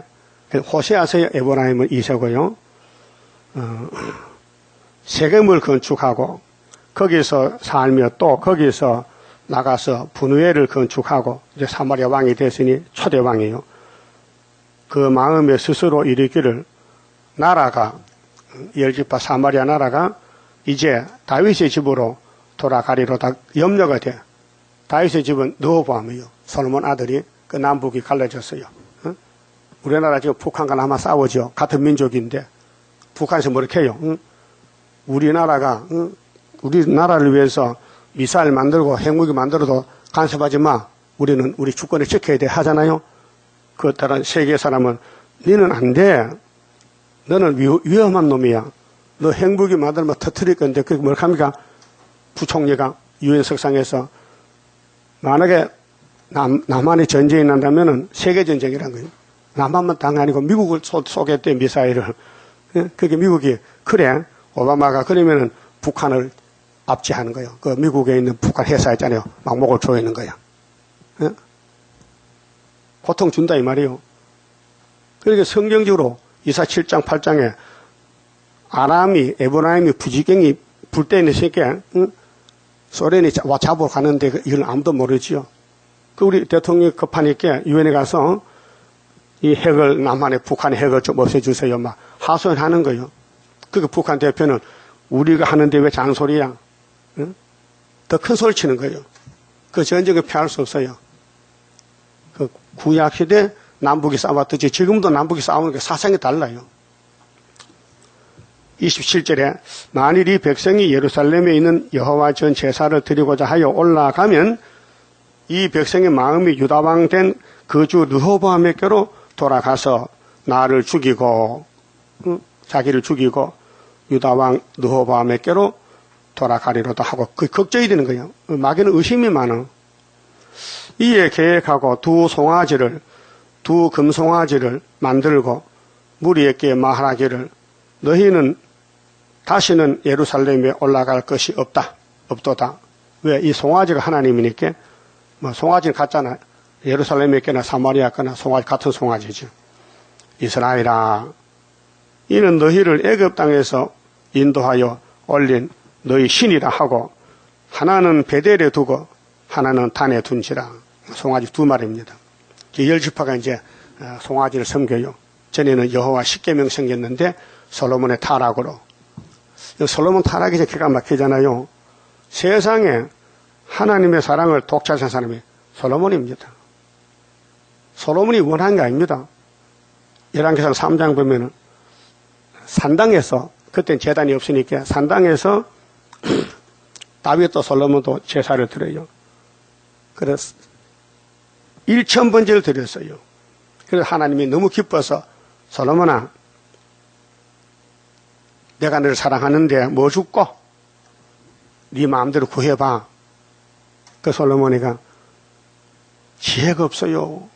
호세아서의 에브라임은 2세고요. 세겜을 건축하고 거기서 살며 또 거기서 나가서 분우엘을 건축하고 이제 사마리아 왕이 됐으니 초대 왕이에요. 그 마음에 스스로 이르기를 나라가 열지파 사마리아 나라가 이제 다윗의 집으로 돌아가리로다 염려가 돼. 다윗의 집은 르호보암이요. 솔로몬 아들이 그 남북이 갈라졌어요. 우리나라 지금 북한과 남아 싸우죠. 같은 민족인데 북한에서 뭐렇게 해요? 우리나라가 우리나라를 위해서 미사일 만들고 핵무기 만들어도 간섭하지 마. 우리는 우리 주권을 지켜야 돼 하잖아요. 그 다른 세계 사람은 너는 안 돼. 너는 위험한 놈이야. 너 핵무기 만들면 터뜨릴 건데 그게 뭘 합니까? 부총리가 유엔 석상에서 만약에 남한의 전쟁이 난다면은 세계 전쟁이란 거예요. 남한만 당이 아니고 미국을 쏘겠대 미사일을. 그게 미국이 그래. 오바마가 그러면은 북한을 압제하는 거예요. 그 미국에 있는 북한 회사 있잖아요. 막 목을 조이는 거야. 고통 준다 이 말이에요. 그러니까 성경적으로 이사 7장 8장에 아람이 에브라임이 부지경이 불때는 새끼 소련이 잡으러 가는데 이걸 아무도 모르지요. 그 우리 대통령이 급하니까 유엔에 가서 이 핵을 남한의 북한의 핵을 좀 없애주세요. 막 하소연하는 거예요. 그 북한 대표는 우리가 하는데 왜 잔소리야? 더 큰 소리 치는 거예요. 그 전쟁을 피할 수 없어요. 그 구약시대 남북이 싸웠듯이 지금도 남북이 싸우는 게 사상이 달라요. 27절에 만일 이 백성이 예루살렘에 있는 여호와 전 제사를 드리고자 하여 올라가면 이 백성의 마음이 유다왕 된 그 주 르호보암에게로 돌아가서 나를 죽이고 자기를 죽이고 유다왕 르호보암에게로 돌아가리로다 하고 그 걱정이 되는 거예요. 마귀는 의심이 많아. 이에 계획하고 두 금송아지를 만들고 무리에게 말하기를 너희는 다시는 예루살렘에 올라갈 것이 없도다. 왜? 이 송아지가 하나님이니까 뭐 송아지는 같잖아. 예루살렘에 있거나 사마리아 있거나 송아지 같은 송아지죠. 이스라엘아 이는 너희를 애굽 땅에서 인도하여 올린 너희 신이라 하고 하나는 베델에 두고 하나는 단에 둔지라. 송아지 두 마리입니다. 열 지파가 이제 송아지를 섬겨요. 전에는 여호와 십계명 생겼는데 솔로몬의 타락으로. 솔로몬 타락이 이제 기가 막히잖아요. 세상에 하나님의 사랑을 독차지한 사람이 솔로몬입니다. 솔로몬이 원한 게 아닙니다. 열왕기상 3장 보면은 산당에서 그땐 제단이 없으니까 산당에서 다윗도 솔로몬도 제사를 드려요. 그래서 1,000번째를 드렸어요. 그래서 하나님이 너무 기뻐서 솔로몬아, 내가 너를 사랑하는데 뭐 줄고? 네 마음대로 구해봐. 그 솔로몬이가 지혜가 없어요.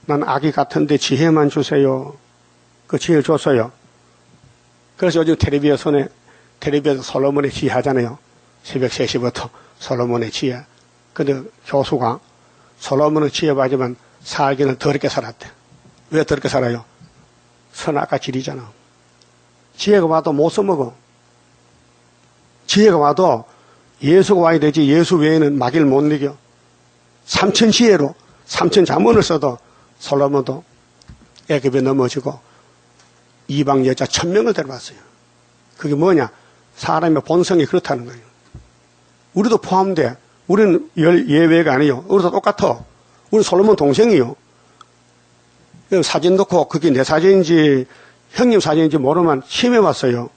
난 아기 같은데 지혜만 주세요. 그 지혜를 줬어요. 그래서 요즘 텔레비에서 솔로몬의 지혜 하잖아요. 새벽 3시부터 솔로몬의 지혜. 근데 교수가 솔로몬의 지혜 받으면 살기는 더럽게 살았대. 왜 더럽게 살아요? 선악과 질이잖아. 지혜가 와도 못 써먹어. 지혜가 와도 예수가 와야 되지 예수 외에는 마귀를 못 이겨. 3천 지혜로 3천 자문을 써도 솔로몬도 애굽에 넘어지고 이방 여자 1,000명을 데려왔어요. 그게 뭐냐? 사람의 본성이 그렇다는 거예요. 우리도 포함돼. 우리는 예외가 아니에요. 우리도 똑같아. 우리 솔로몬 동생이요. 사진 넣고 그게 내 사진인지 형님 사진인지 모르면 심해왔어요.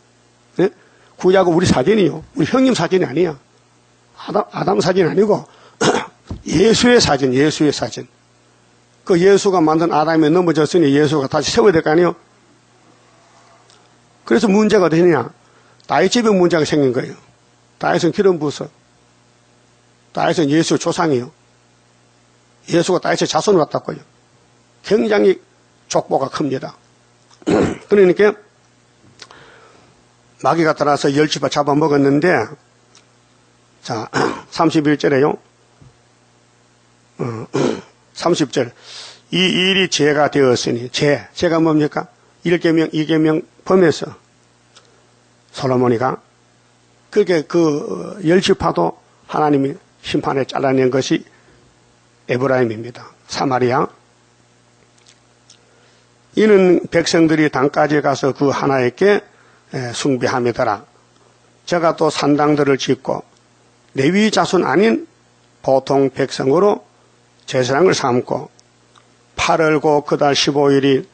네? 구약은 우리 사진이요. 우리 형님 사진이 아니야. 아담 사진 아니고 예수의 사진, 예수의 사진. 그 예수가 만든 아담이 넘어졌으니 예수가 다시 세워야 될 거 아니에요. 그래서 문제가 되느냐? 다윗 집에 문제가 생긴 거예요. 다윗은 기름 부서. 다윗은 예수 조상이요. 예수가 다윗의 자손을 왔다고요. 굉장히 족보가 큽니다. 그러니까 마귀가 따라서 10집을 잡아먹었는데 자 31절에요. 30절 이 일이 죄가 되었으니 죄가 뭡니까? 1계명 2계명 범해서 솔로몬이가 그렇게 그 10지파도 하나님이 심판에 잘라낸 것이 에브라임입니다. 사마리아. 이는 백성들이 단까지 가서 그 하나님께 숭배함이더라. 제가 또 산당들을 짓고 레위 자손 아닌 보통 백성으로 제사장을 삼고 8월고 그달 15일이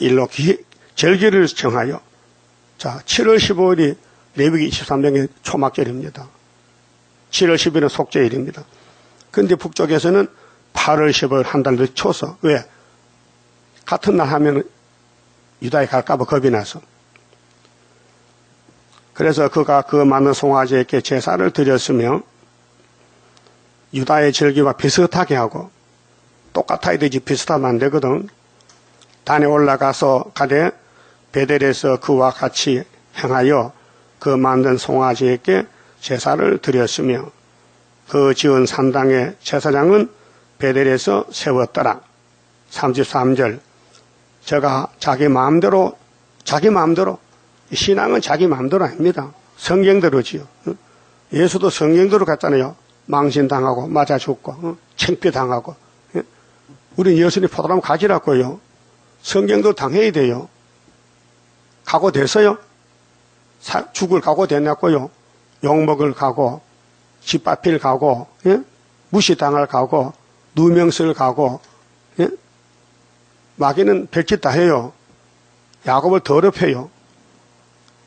일로 절기를 정하여 자 7월 15일이 레위기 23명의 초막절입니다. 7월 10일은 속죄일입니다. 그런데 북쪽에서는 8월 15일 한 달 늦춰서 왜? 같은 날 하면 유다에 갈까봐 겁이 나서. 그래서 그가 그 많은 송아지에게 제사를 드렸으며 유다의 절기와 비슷하게 하고 똑같아야 되지 비슷하면 안 되거든. 단에 올라가서 가되 베델에서 그와 같이 행하여 그 만든 송아지에게 제사를 드렸으며 그 지은 산당의 제사장은 베델에서 세웠더라. 33절 제가 자기 마음대로 신앙은 자기 마음대로 아닙니다. 성경대로지요. 예수도 성경대로 갔잖아요. 망신당하고 맞아 죽고 창피당하고. 우린 예수님 포도나무 가지라고요. 성경도 당해야 돼요. 각오됐어요? 죽을 각오됐냐고요. 욕먹을 각오, 집 밟힐 각오, 무시당할 각오, 누명 쓸 각오. 마귀는 별짓 다 해요. 야곱을 더럽혀요.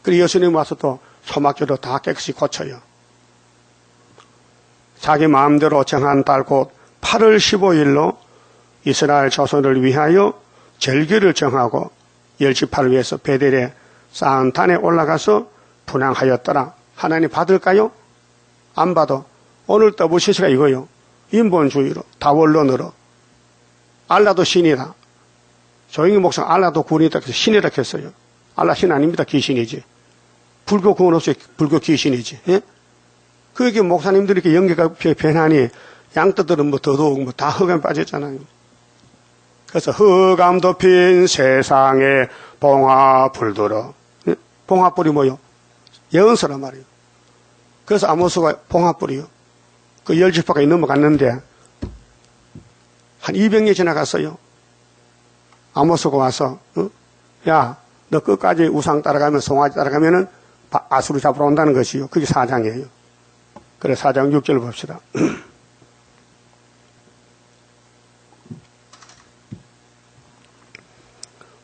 그리고 예수님 와서 또 소막교로 다 깨끗이 고쳐요. 자기 마음대로 정한 달 곧 8월 15일로 이스라엘 자손을 위하여 절기를 정하고 10지파를 위해서 베델에 쌓은 단에 올라가서 분향하였더라. 하나님 받을까요? 안 받아. 오늘 떠보시시가 이거요. 인본주의로 다원론으로 알라도 신이다. 조영희 목사가 알라도 구원이다 해서 신이라 했어요. 알라 신 아닙니다. 귀신이지. 불교 구원 없이 불교 귀신이지. 예? 그게 목사님들이 이렇게 연계가 변하니 양떼들은 뭐 더더욱 뭐 다 흑암 빠졌잖아요. 그래서 흑암 덮인 세상에 봉화불 들어. 예? 봉화불이 뭐요? 예언서란 말이에요. 그래서 아모스가 봉화불이요. 그 10지파가 넘어갔는데 한 200년 지나갔어요. 아모스가 와서 야, 너 끝까지 우상 따라가면 송아지 따라가면은 아수르 잡으러 온다는 것이요. 그게 4장이에요. 그래 4장 6절 봅시다.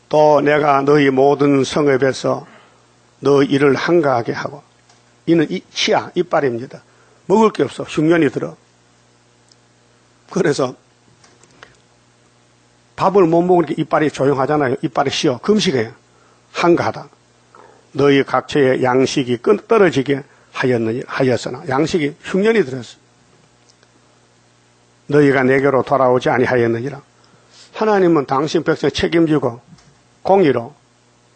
또 내가 너희 모든 성읍에서 너 일을 한가하게 하고 이는 치아, 이빨입니다. 먹을 게 없어. 흉년이 들어. 그래서 밥을 못 먹으니까 이빨이 조용하잖아요. 이빨이 쉬어. 금식해요. 한가하다. 너희 각처의 양식이 떨어지게 하였으나 양식이 흉년이 들었어. 너희가 내게로 돌아오지 아니하였느니라. 하나님은 당신 백성 책임지고 공의로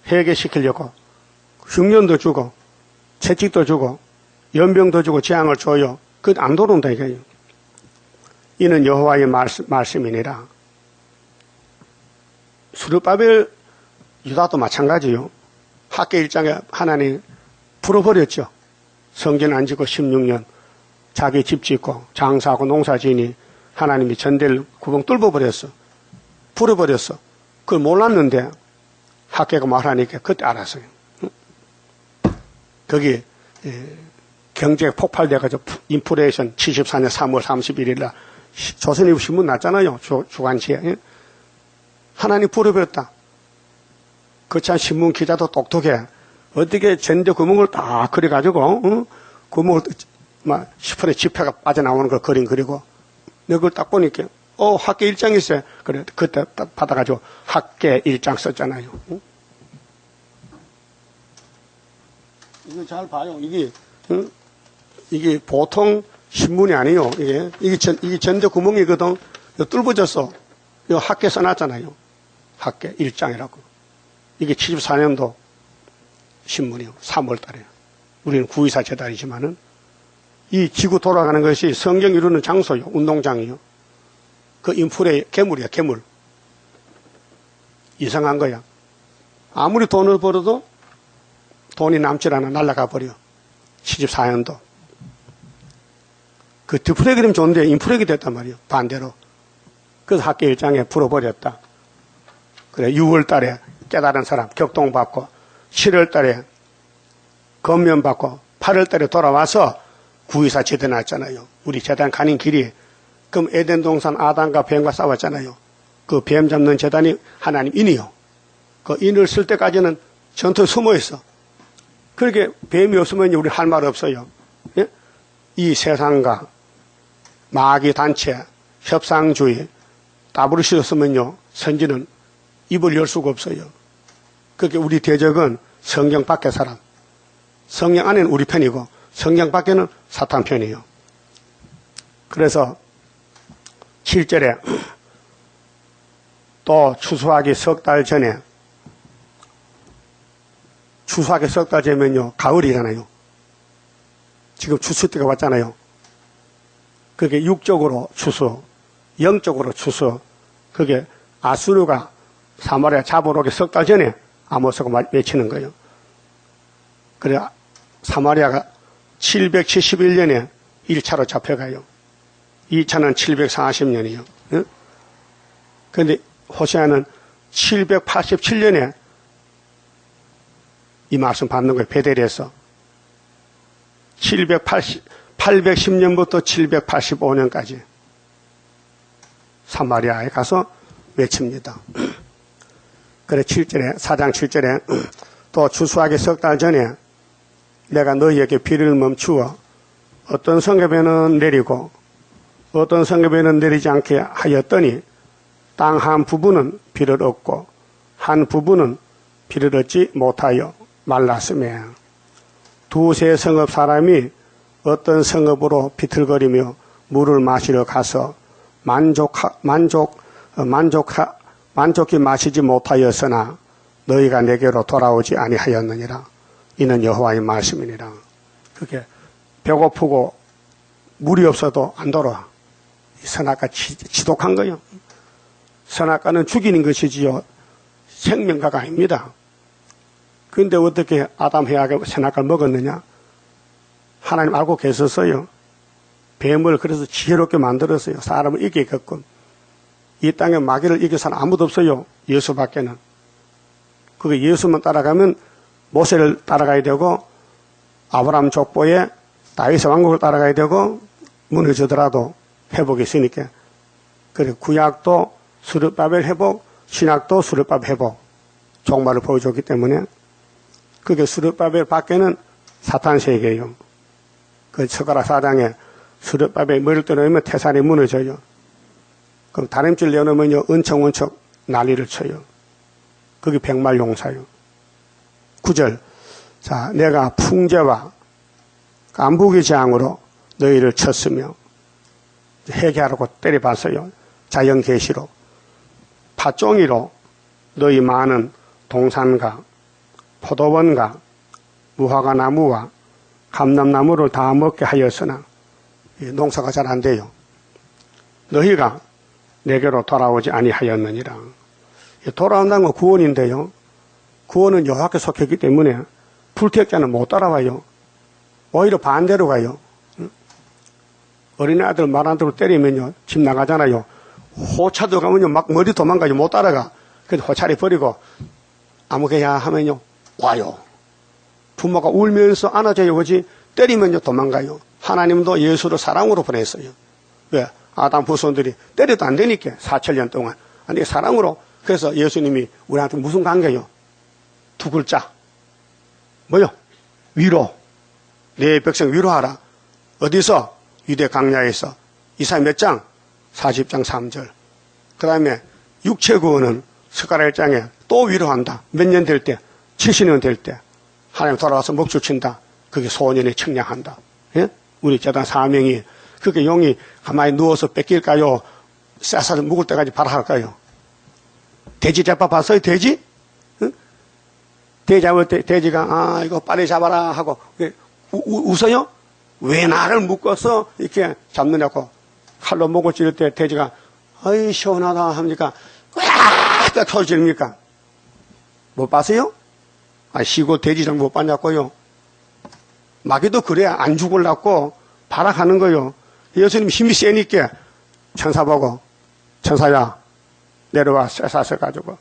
회개시키려고 흉년도 주고 채찍도 주고 연병도 주고 재앙을 줘요. 그건 안 돌아온다 이거예요. 이는 여호와의 말씀이니라. 스룹바벨 유다도 마찬가지요. 학계 1장에 하나님 풀어버렸죠. 성전 안 짓고 16년 자기 집 짓고 장사하고 농사 지니 하나님이 전대를 구멍 뚫어버렸어. 풀어버렸어. 그걸 몰랐는데 학계가 말하니까 그때 알았어요. 거기 경제가 폭발돼가지고 인플레이션 74년 3월 31일 날 조선일보 신문 났잖아요. 주간지에. 하나님 풀어버렸다. 그 참 신문 기자도 똑똑해. 어떻게 전대 구멍을 딱 그려가지고 구멍을 막 10분의 지폐가 빠져나오는 걸 그리고 내가 그걸 딱 보니까 학계 1장 있어요. 그래 그때 딱 받아가지고 학계 1장 썼잖아요. 이거 잘 봐요. 이게 보통 신문이 아니에요. 이게 전대 구멍이거든. 이거 뚫어졌어. 이거 학계 써놨잖아요. 학계 1장이라고. 이게 74년도 신문이요. 3월 달에. 우리는 9.24 재단이지만은 이 지구 돌아가는 것이 성경 이루는 장소요. 운동장이요. 그 인플레 괴물이야. 괴물. 이상한 거야. 아무리 돈을 벌어도 돈이 남질 않아. 날아가 버려. 74년도. 그 디플레기 되면 좋은데 인플레기 됐단 말이에요. 반대로. 그래서 학계 1장에 풀어버렸다. 그래 6월 달에 깨달은 사람 격동받고 7월 달에 건면받고 8월 달에 돌아와서 9.24 재단 났잖아요. 우리 재단 가는 길이 그럼 에덴 동산 아담과 뱀과 싸웠잖아요. 그 뱀 잡는 재단이 하나님 인이요. 그 인을 쓸 때까지는 전투에 숨어 있어. 그렇게 뱀이 없으면 우리 할 말 없어요. 예? 이 세상과 마귀 단체, 협상주의, 따브르시 없으면요, 선지는 입을 열 수가 없어요. 그렇게 우리 대적은 성경 밖의 사람. 성경 안에는 우리 편이고, 성경 밖에는 사탄 편이에요. 그래서 7절에 또 추수하기 석 달 전에, 추수하기 석 달 전이면요, 가을이잖아요. 지금 추수 때가 왔잖아요. 그게 육적으로 추수, 영적으로 추수, 그게 아수르가 사마리아 잡으러 오기 석 달 전에 아모스가 외치는 거예요. 그래, 사마리아가 771년에 1차로 잡혀가요. 2차는 740년이요. 그런데 호세아는 787년에 이 말씀 받는 거예요. 베델에서. 810년부터 785년까지 사마리아에 가서 외칩니다. 그래 7절에 4장 7절에 또 추수하기 석 달 전에 내가 너희에게 비를 멈추어 어떤 성읍에는 내리고 어떤 성읍에는 내리지 않게 하였더니 땅 한 부분은 비를 얻고 한 부분은 비를 얻지 못하여 말랐으며 두세 성읍 사람이 어떤 성읍으로 비틀거리며 물을 마시러 가서 만족히 마시지 못하였으나 너희가 내게로 돌아오지 아니하였느니라. 이는 여호와의 말씀이니라. 그게 배고프고 물이 없어도 안 돌아와. 선악과 지독한 거요. 선악과는 죽이는 것이지요. 생명과가 아닙니다. 그런데 어떻게 아담 해하가 선악과를 먹었느냐? 하나님 알고 계셨어요. 뱀을 그래서 지혜롭게 만들었어요. 사람을 이기게끔. 이 땅에 마귀를 이길 사람 아무도 없어요. 예수밖에는. 그게 예수만 따라가면 모세를 따라가야 되고 아브라함 족보에 다윗의 왕국을 따라가야 되고 무너지더라도 회복이 있으니까. 그리고 구약도 스룹바벨 회복, 신약도 스룹바벨 회복 종말을 보여줬기 때문에 그게 스룹바벨 밖에는 사탄 세계예요. 그 스가랴 4장에 스룹바벨 머리를 떠놓으면 태산이 무너져요. 그럼 다림줄 내놓으면요, 은총 난리를 쳐요. 그게 백말용사요. 9절. 자, 내가 풍제와 깐부기 재앙으로 너희를 쳤으며 회개하라고 때려봤어요. 자연계시로. 팥종이로 너희 많은 동산과 포도원과 무화과 나무와 감람나무를 다 먹게 하였으나 농사가 잘 안 돼요. 너희가 내게로 돌아오지 아니하였느니라. 돌아온다는 건 구원인데요. 구원은 여호와께 속했기 때문에 불택자는 못 따라와요. 오히려 반대로 가요. 어린아이들 말 안 들고 때리면요, 집 나가잖아요. 호차도 가면요, 막 머리 도망가요. 못 따라가. 그래서 호차리 버리고 아무개야 하면요, 와요. 부모가 울면서 안아줘야 오지, 때리면요, 도망가요. 하나님도 예수를 사랑으로 보냈어요. 왜? 아담 후손들이 때려도 안 되니까, 4,000년 동안. 아니, 사랑으로. 그래서 예수님이 우리한테 무슨 관계요? 두 글자. 뭐요? 위로. 내 백성 위로하라. 어디서? 유대 강야에서. 이사야 몇 장? 40장 3절. 그 다음에 육체 구원은 스가랴 1장에 또 위로한다. 몇 년 될 때? 70년 될 때. 하나님 돌아와서 목줄 친다. 그게 소년이 청량한다. 예? 우리 재단 사명이. 그게 용이 가만히 누워서 뺏길까요? 쌀쌀 묵을 때까지 바라할까요? 돼지 잡아 봤어요? 돼지? 응? 돼지 잡을 때 돼지가 이거 빨리 잡아라 하고 웃어요? 왜 나를 묶어서 이렇게 잡느냐고. 칼로 목을 찌를 때 돼지가 어이 시원하다 합니까? 꽉 소리 지릅니까? 못 봤어요? 시골 돼지를 못 봤냐고요? 마귀도 그래. 안 죽으려고 발악하는 거요. 예수님 힘이 세니까 천사 보고, 천사야 내려와 쇠사슬 가지고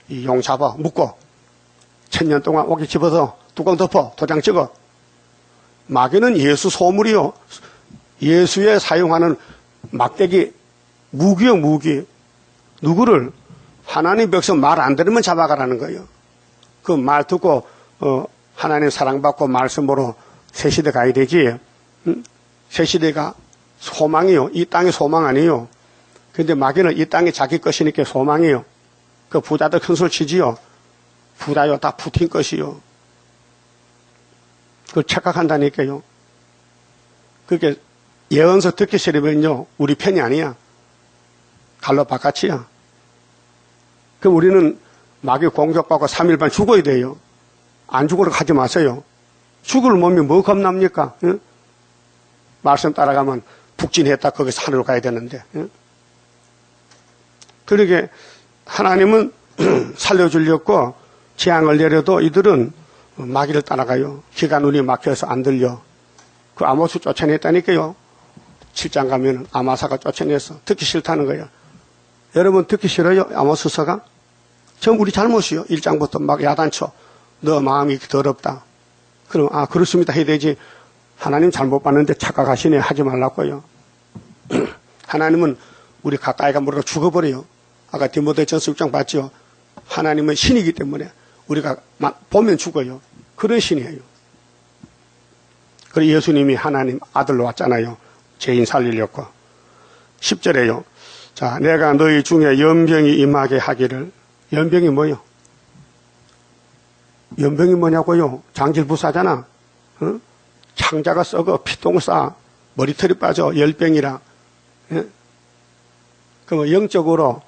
이 용 잡아 묶고 1000년 동안 오기 집어서 뚜껑 덮어 도장 찍어. 마귀는 예수 소물이요. 예수에 사용하는 막대기 무기요, 무기. 누구를? 하나님 백성 말 안 들으면 잡아가라는 거예요. 그 말 듣고 하나님 사랑받고 말씀으로 새 시대 가야 되지. 새 시대가 소망이요. 이 땅이 소망 아니에요. 근데 마귀는 이 땅이 자기 것이니까 소망이요. 그 부자들 큰 소리 치지요. 부자요, 다 푸틴 것이요. 그걸 착각한다니까요. 그게 예언서 듣기 싫으면요, 우리 편이 아니야. 갈로 바깥이야. 그럼 우리는 마귀 공격받고 3일반 죽어야 돼요. 안 죽으러 가지 마세요. 죽을 몸이 뭐 겁납니까? 응? 말씀 따라가면 북진했다 거기서 하늘로 가야 되는데. 응? 그러게 하나님은 살려주려고 재앙을 내려도 이들은 마귀를 따라가요. 귀가 눈이 막혀서 안 들려. 그 아모스 쫓아냈다니까요. 7장 가면 아마사가 쫓아내서 듣기 싫다는 거예요. 여러분 듣기 싫어요? 아모스서가? 전부 우리 잘못이요. 1장부터 막 야단쳐. 너 마음이 더럽다. 그럼 그렇습니다 해야 되지. 하나님 잘못 봤는데 착각하시네 하지 말라고요. 하나님은 우리 가까이 가면 우리가 죽어버려요. 아까 디모데전서 6장 봤죠. 하나님은 신이기 때문에 우리가 보면 죽어요. 그런 신이에요. 그리고 예수님이 하나님 아들로 왔잖아요. 죄인 살리려고. 10절에요. 자, 내가 너희 중에 연병이 임하게 하기를. 연병이 뭐요? 연병이 뭐냐고요? 장질부사잖아. 어? 창자가 썩어 피똥 싸 머리털이 빠져 열병이라. 예? 그럼 영적으로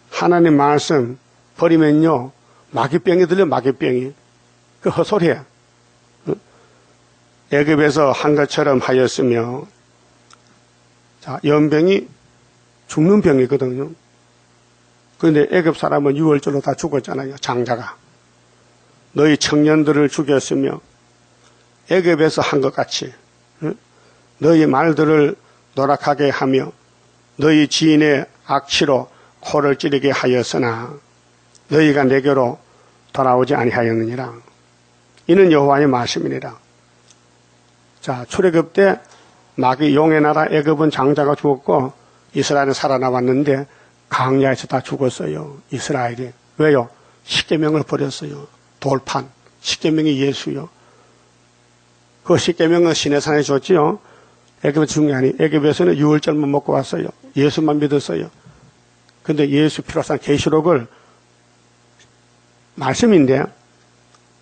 하나님 말씀 버리면요 마귀병이 들려. 마귀병이. 그 헛소리야. 애굽에서 한 것처럼 하였으며. 자, 연병이 죽는 병이거든요. 그런데 애굽 사람은 6월절로 다 죽었잖아요. 장자가. 너희 청년들을 죽였으며 애굽에서 한 것 같이 너희 말들을 노락하게 하며 너희 지인의 악취로 코를 찌르게 하였으나 너희가 내게로 돌아오지 아니하였느니라. 이는 여호와의 말씀이니라. 자, 출애굽 때 마귀 용의 나라 애굽은 장자가 죽었고 이스라엘은 살아남았는데 광야에서 다 죽었어요. 이스라엘이. 왜요? 십계명을 버렸어요. 돌판. 십계명이 예수요. 그 십계명은 시내산에 줬지요. 애굽에 죽은 게 아니. 애굽에서는 6월절만 먹고 왔어요. 예수만 믿었어요. 근데 예수 필요한 계시록을 말씀인데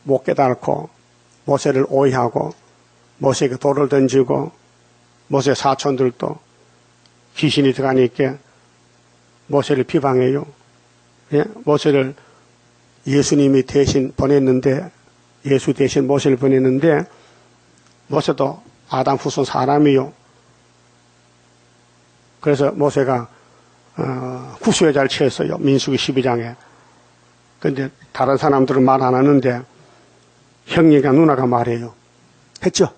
못 깨달고 모세를 오해하고 모세에게 돌을 던지고 모세 사촌들도 귀신이 들어가니까 모세를 비방해요. 예? 모세를 예수님이 대신 보냈는데 예수 대신 모세를 보냈는데 모세도 아담 후손 사람이요. 그래서 모세가 후수여자를 취했어요. 민수기 12장에. 그런데 다른 사람들은 말 안 하는데 형님과 누나가 말해요. 했죠?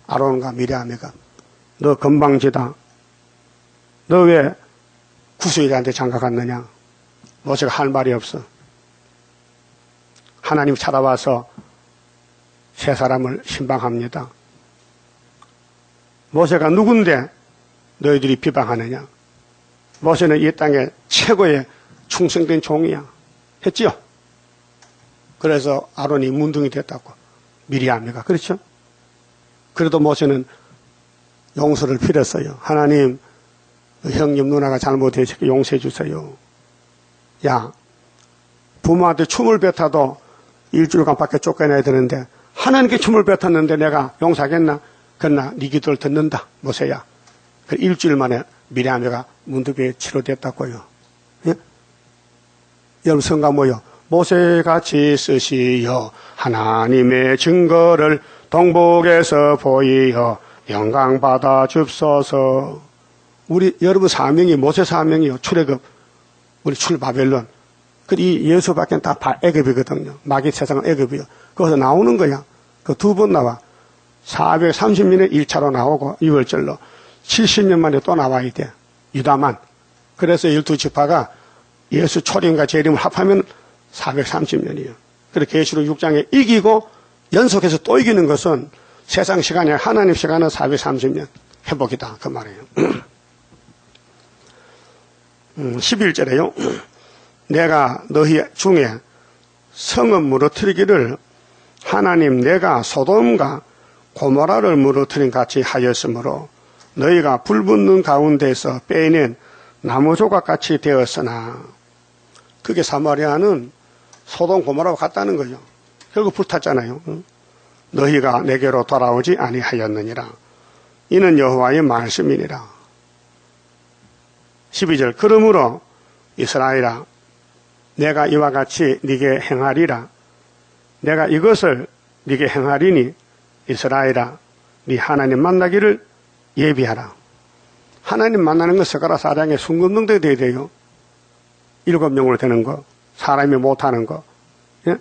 아론과 미리암이가. 너 건방지다. 너 왜 구수여자한테 장가갔느냐? 모세가 할 말이 없어. 하나님 찾아와서 세 사람을 신방합니다. 모세가 누군데 너희들이 비방하느냐? 모세는 이 땅의 최고의 충성된 종이야. 했지요? 그래서 아론이 문둥이 됐다고. 미리암이가. 그렇죠? 그래도 모세는 용서를 빌었어요. 하나님, 형님 누나가 잘못해서 용서해 주세요. 야, 부모한테 춤을 뱉어도 일주일간 밖에 쫓겨나야 되는데 하나님께 춤을 뱉었는데 내가 용서하겠나? 그러나 네 기도를 듣는다, 모세야. 그 일주일 만에 미리암이가 문둥이에 치료됐다고요. 예? 여러분 성가 뭐요? 모세같이 쓰시어 하나님의 증거를 동북에서 보이어 영광 받아 줍소서. 우리 여러분 사명이 모세 사명이요. 출애굽, 우리 출바벨론. 이 예수밖에 다 애굽이거든요. 마귀 세상은 애굽이요. 거기서 나오는 거야. 그 두 번 나와. 430년에 1차로 나오고 6월절로 70년 만에 또 나와야 돼. 유다만. 그래서 12지파가 예수 초림과 재림을 합하면 430년이에요. 그래서 계시록 6장에 이기고 연속해서 또 이기는 것은 세상 시간이 하나님 시간은 430년 회복이다. 그 말이에요. 11절에요. 내가 너희 중에 성읍 무너뜨리기를 하나님 내가 소돔과 고모라를 무너뜨린 같이 하였으므로 너희가 불붙는 가운데서 빼낸 나무 조각같이 되었으나 그게 사마리아는 소돔 고모라와 같다는 거죠. 결국 불탔잖아요. 너희가 내게로 돌아오지 아니하였느니라. 이는 여호와의 말씀이니라. 12절 그러므로 이스라엘아 내가 이와 같이 네게 행하리라. 내가 이것을 네게 행하리니 이스라엘아 네 하나님 만나기를 예비하라. 하나님 만나는 건 스가랴 4장에 순금능력이 돼야 돼요. 7명으로 되는 거, 사람이 못하는 거, 예?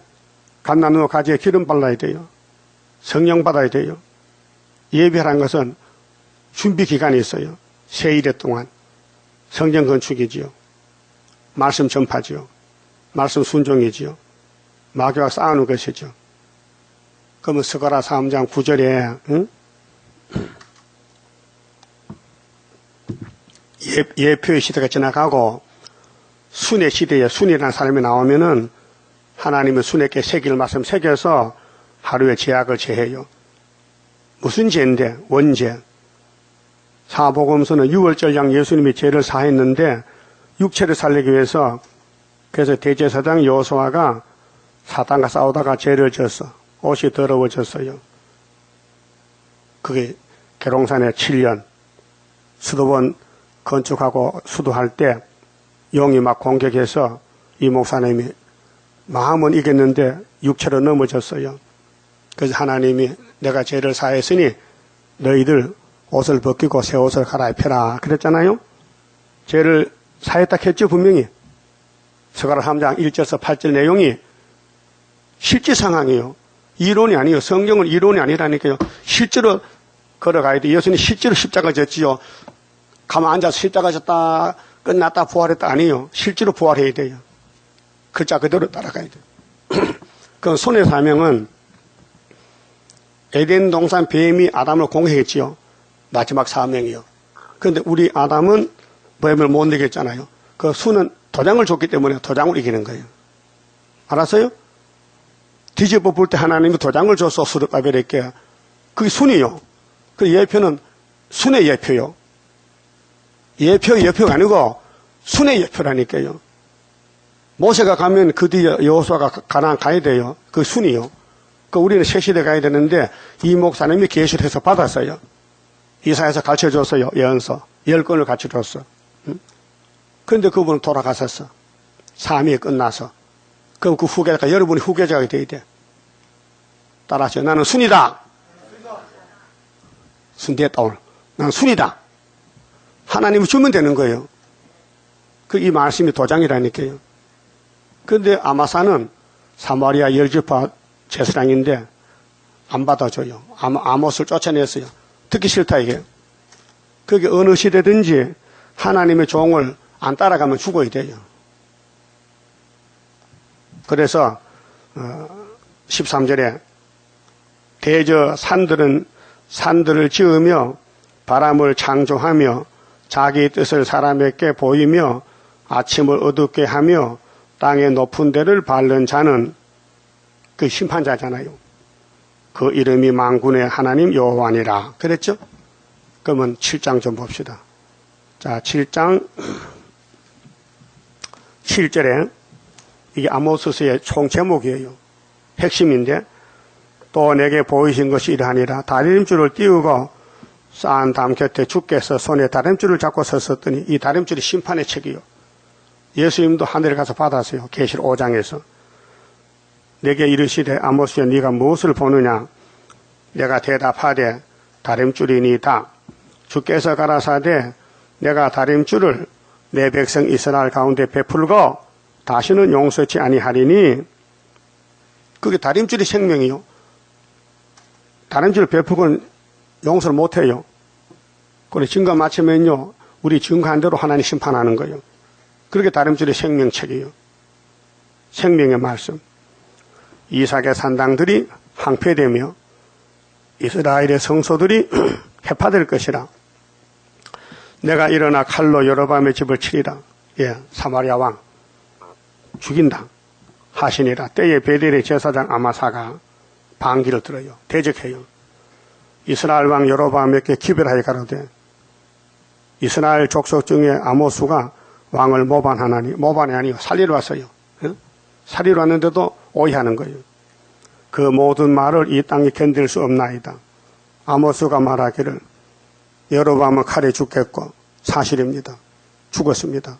감나무 가지에 기름 발라야 돼요. 성령 받아야 돼요. 예비하라는 것은 준비 기간이 있어요. 세일의 동안 성전 건축이지요. 말씀 전파지요. 말씀 순종이지요. 마귀와 싸우는 것이죠. 그러면 스가랴 3장 9절에 응? 예표의 시대가 지나가고 순의 시대에 순이라는 사람이 나오면은 하나님은 순에게 새길 말씀 새겨서 하루에 제약을 제해요. 무슨 죄인데? 원죄. 사복음서는 6월절량 예수님이 죄를 사했는데 육체를 살리기 위해서 그래서 대제사장 여호수아가 사탄과 싸우다가 죄를 졌어. 옷이 더러워졌어요. 그게 계룡산에 7년 수도원 건축하고 수도할 때 용이 막 공격해서 이 목사님이 마음은 이겼는데 육체로 넘어졌어요. 그래서 하나님이 내가 죄를 사했으니 너희들 옷을 벗기고 새 옷을 갈아입혀라 그랬잖아요. 죄를 사했다 했죠 분명히. 스가랴 3장 1절에서 8절 내용이 실제 상황이에요. 이론이 아니에요. 성경은 이론이 아니라니까요. 실제로 걸어가야 돼. 예수님 실제로 십자가 졌지요. 가만 앉아서 십자가 졌다 끝났다 부활했다 아니에요. 실제로 부활해야 돼요. 글자 그대로 따라가야 돼요. 그 손의 사명은 에덴 동산 뱀이 아담을 공격했지요. 마지막 사명이요. 그런데 우리 아담은 뱀을 못 이겼잖아요. 그 수는 도장을 줬기 때문에 도장을 이기는 거예요. 알았어요? 뒤집어 볼 때 하나님이 도장을 줘서 수르바벨에게 그게 순이요. 그 예표는 순의 예표요. 예표가 아니고 순의 예표라니까요. 모세가 가면 그 뒤에 여호수아가 가나안 가야 돼요. 그 순이요. 그 우리는 새 시대 가야 되는데 이 목사님이 계시해서 받았어요. 이사야서 가르쳐줬어요. 예언서 10권을 가르쳐줬어. 그런데 그분은 돌아가셨어. 삶이 끝나서. 그럼 그 후계자가 여러분이 후계자가 돼야 돼. 따라하세요. 나는 순이다. 순됐다 오늘. 나는 순이다. 하나님이 주면 되는 거예요. 그 이 말씀이 도장이라니까요. 그런데 아마사는 사마리아 열지파 제사장인데 안 받아줘요. 아못을 쫓아냈어요. 듣기 싫다 이게. 그게 어느 시대든지 하나님의 종을 안 따라가면 죽어야 돼요. 그래서 13절에 대저 산들을 지으며 바람을 창조하며 자기 뜻을 사람에게 보이며 아침을 어둡게 하며 땅의 높은 데를 밟는 자는 그 심판자잖아요. 그 이름이 만군의 하나님 여호와니라 그랬죠? 그러면 7장 좀 봅시다. 자, 7장 7절에 이게 아모스서의 총 제목이에요. 핵심인데 또 내게 보이신 것이 이러하니라. 다림줄을 띄우고 쌓은 담 곁에 주께서 손에 다림줄을 잡고 섰었더니 이 다림줄이 심판의 책이요. 예수님도 하늘에 가서 받았어요. 계시록 5장에서. 내게 이르시되 아모스여 네가 무엇을 보느냐. 내가 대답하되 다림줄이니이다. 주께서 가라사대 내가 다림줄을 내 백성 이스라엘 가운데 베풀고 다시는 용서치 아니하리니. 그게 다림줄이 생명이요. 다림줄을 베풀고는 용서를 못해요. 그래 증거 마치면요 우리 증거한 대로 하나님 심판하는 거예요. 그렇게 다림줄이 생명책이에요. 생명의 말씀. 이삭의 산당들이 황폐되며 이스라엘의 성소들이 해파될 것이라. 내가 일어나 칼로 여로보암의 집을 치리라. 예, 사마리아 왕 죽인다 하시니라. 때에 베델의 제사장 아마사가 반기를 들어요. 대적해요. 이스라엘 왕 여로보암에게 기별하여 가로되 이스라엘 족속 중에 아모스가 왕을 모반하나니. 모반이 아니요 살리러 왔어요. 살리러 왔는데도 오해하는 거예요. 그 모든 말을 이 땅이 견딜 수 없나이다. 아모스가 말하기를 여로보암은 칼에 죽겠고 사실입니다. 죽었습니다.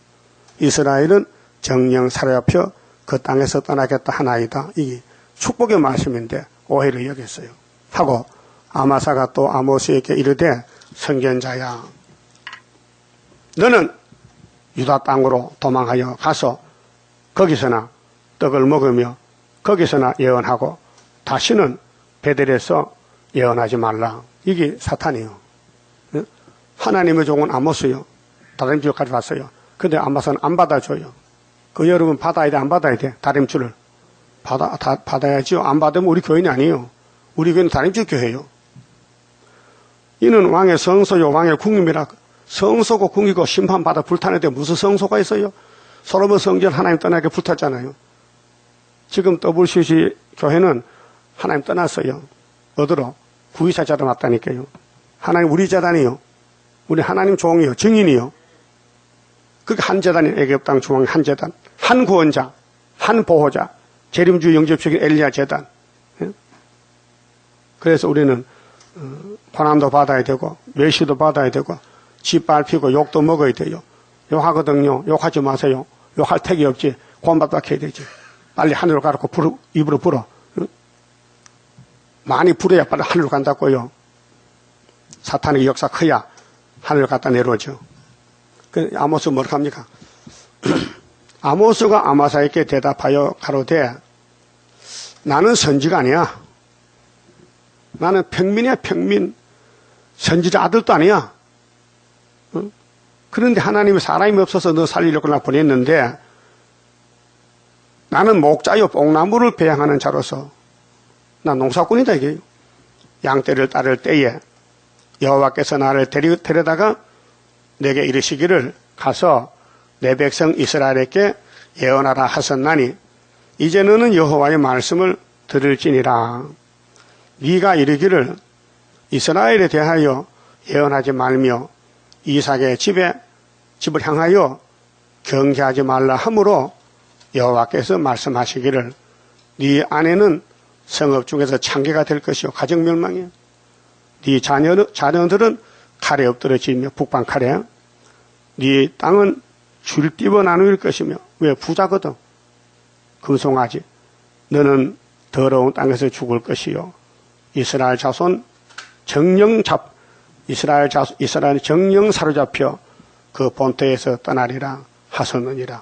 이스라엘은 정령 사로잡혀 그 땅에서 떠나겠다 하나이다. 이게 축복의 말씀인데 오해를 여겼어요. 하고 아마사가 또 아모스에게 이르되 선견자야 너는 유다 땅으로 도망하여 가서 거기서나 떡을 먹으며 거기서나 예언하고 다시는 베델에서 예언하지 말라. 이게 사탄이에요. 하나님의 종은 아모스요. 다림줄까지 왔어요. 근데 아마사는 안 받아줘요. 그 여러분 받아야 돼 안 받아야 돼? 다림줄을 받아야지요. 안 받으면 우리 교인이 아니에요. 우리 교인은 다림줄 교회예요. 이는 왕의 성소요 왕의 궁임이라. 성소고 궁이고 심판받아 불타는데 무슨 성소가 있어요? 솔로몬 성전 하나님 떠나게 불탔잖아요. 지금 WCC 교회는 하나님 떠났어요. 어디로? 구이사 재단 왔다니까요. 하나님 우리 재단이요. 우리 하나님 종이요. 증인이요. 그게 한 재단이 애굽 땅 중앙 한 재단. 한 구원자, 한 보호자, 재림주 영접적인 엘리야 재단. 그래서 우리는 고난도 받아야 되고 멸시도 받아야 되고 짓밟히고 욕도 먹어야 돼요. 욕하거든요. 욕하지 마세요. 욕할 택이 없지. 구원받아야 되지. 빨리 하늘로 가라고 입으로 불어. 많이 불어야 빨리 하늘로 간다고요. 사탄의 역사 커야 하늘로 갖다 내려오죠. 아모스 뭘 합니까? 아모스가 아마사에게 대답하여 가로되 나는 선지가 아니야. 나는 평민이야 평민. 선지자 아들도 아니야. 그런데 하나님이 사람이 없어서 너 살리려고 나 보냈는데 나는 목자요 뽕나무를 배양하는 자로서 나 농사꾼이다 이게요. 양떼를 따를 때에 여호와께서 나를 데려다가 내게 이르시기를 가서 내 백성 이스라엘에게 예언하라 하셨나니 이제 너는 여호와의 말씀을 들을지니라. 네가 이르기를 이스라엘에 대하여 예언하지 말며 이삭의 집을 향하여 경계하지 말라 하므로 여호와께서 말씀하시기를 네 아내는 성읍 중에서 창기가 될 것이요 가정 멸망이야. 네 자녀들은 칼에 엎드러지며 북방 칼에 네 땅은 줄띠워 나누일 것이며 왜 부자거든. 금송아지 너는 더러운 땅에서 죽을 것이요 이스라엘 정령 사로잡혀 그 본토에서 떠나리라 하소느니라.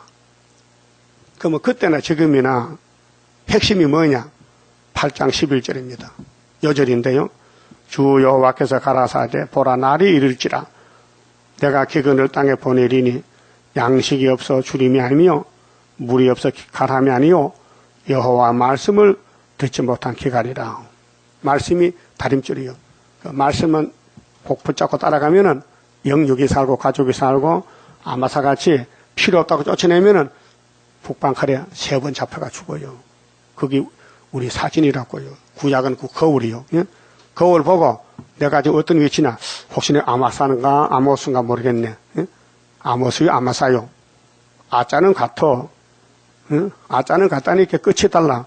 그러면 그때나 지금이나 핵심이 뭐냐? 8장 11절입니다. 요절인데요. 주 여호와께서 가라사대 보라 날이 이를지라 내가 기근을 땅에 보내리니 양식이 없어 주림이 아니며 물이 없어 가람이 아니요 여호와 말씀을 듣지 못한 기갈이라. 말씀이 다림줄이요. 그 말씀은 꼭 붙잡고 따라가면은 영육이 살고 가족이 살고 아마사같이 필요 없다고 쫓아내면은 북방칼에 3번 잡혀가 죽어요. 그게 우리 사진이라고요. 구약은 그 거울이요. 예? 거울 보고 내가 지금 어떤 위치나 혹시 내가 아마사인가 아모스인가 모르겠네. 예? 아모스요 아마사요. 아자는 같어. 예? 아자는 같다니까 끝이 달라.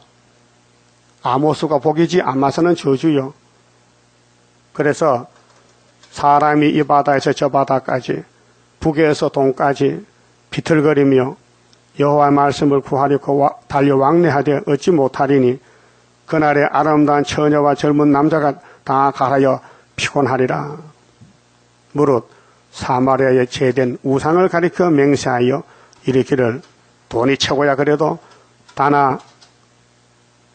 아모스가 복이지 아마사는 저주요. 그래서 사람이 이 바다에서 저 바다까지 북에서 동까지 비틀거리며 여호와의 말씀을 구하려고 달려 왕래하되 얻지 못하리니 그날에 아름다운 처녀와 젊은 남자가 다 가라여 피곤하리라. 무릇 사마리아에 제된 우상을 가리켜 맹세하여 이르기를 돈이 최고야 그래도 다나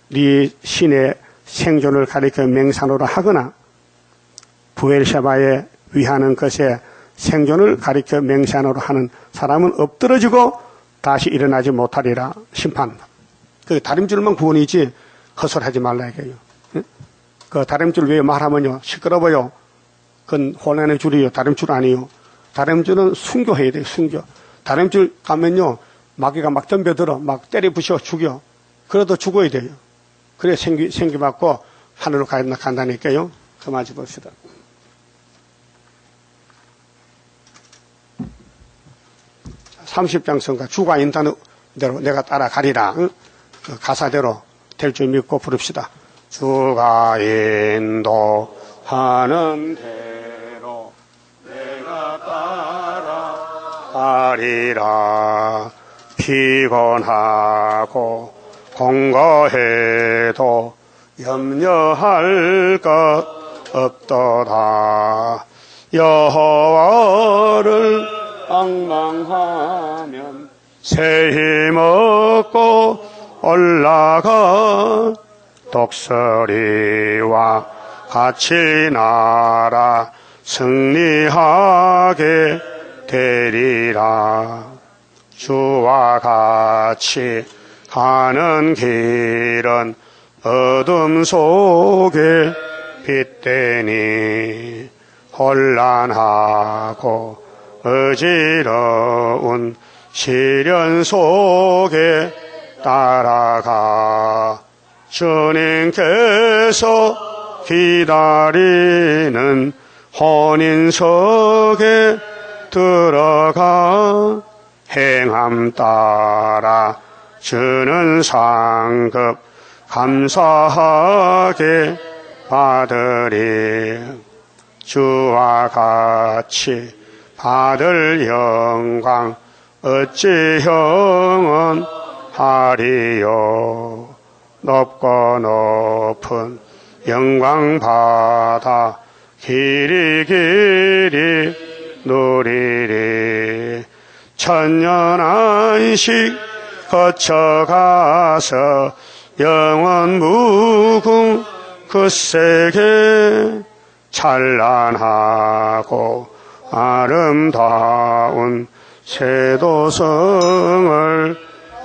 네 신의 생존을 가리켜 맹산으로 하거나 부엘셰바에 위하는 것에 생존을 가리켜 맹세한으로 하는 사람은 엎드러지고 다시 일어나지 못하리라. 심판. 그 다림줄만 구원이지 헛소리하지 말라 이거예요. 그 다림줄 왜 말하면요 시끄러워요. 그건 혼란의 줄이요. 다림줄 아니요. 다림줄은 순교해야 돼요. 순교. 다림줄 가면요 마귀가 막 덤벼들어 막 때려 부셔 죽여. 그래도 죽어야 돼요. 그래 생기받고 하늘로 간다니까요. 그만 봅시다. 30장 성가 주가 인다는 대로 내가 따라가리라. 응? 그 가사대로 될 줄 믿고 부릅시다. 주가 인도하는 대로 내가 따라가리라. 피곤하고 공거해도 염려할 것 없도다. 여호와를 방망하면 새 힘 얻고 올라가 독수리와 같이 날아 승리하게 되리라. 주와 같이 가는 길은 어둠 속에 빛되니 혼란하고 어지러운 시련 속에 따라가 주님께서 기다리는 혼인석에 들어가 행함 따라 주는 상급 감사하게 받으리. 주와 같이 받을 영광 어찌 형언하리요. 높고 높은 영광 받아 길이 누리리. 천년 안식 거쳐가서 영원 무궁 그 세계 찬란하고 아름다운 세도성을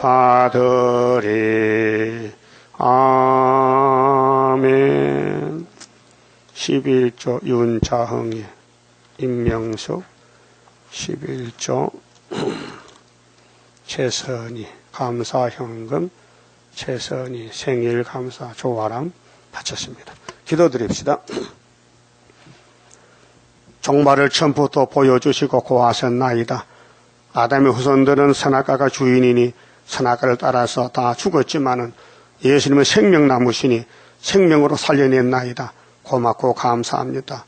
받으리. 아멘. 11조 윤자흥이 임명숙 11조 최선희 감사현금 최선희 생일감사 조화람 바쳤습니다. 기도드립시다. 종말을 처음부터 보여주시고 고하셨나이다. 아담의 후손들은 선악과가 주인이니 선악과를 따라서 다 죽었지만은 예수님은 생명나무시니 생명으로 살려냈나이다. 고맙고 감사합니다.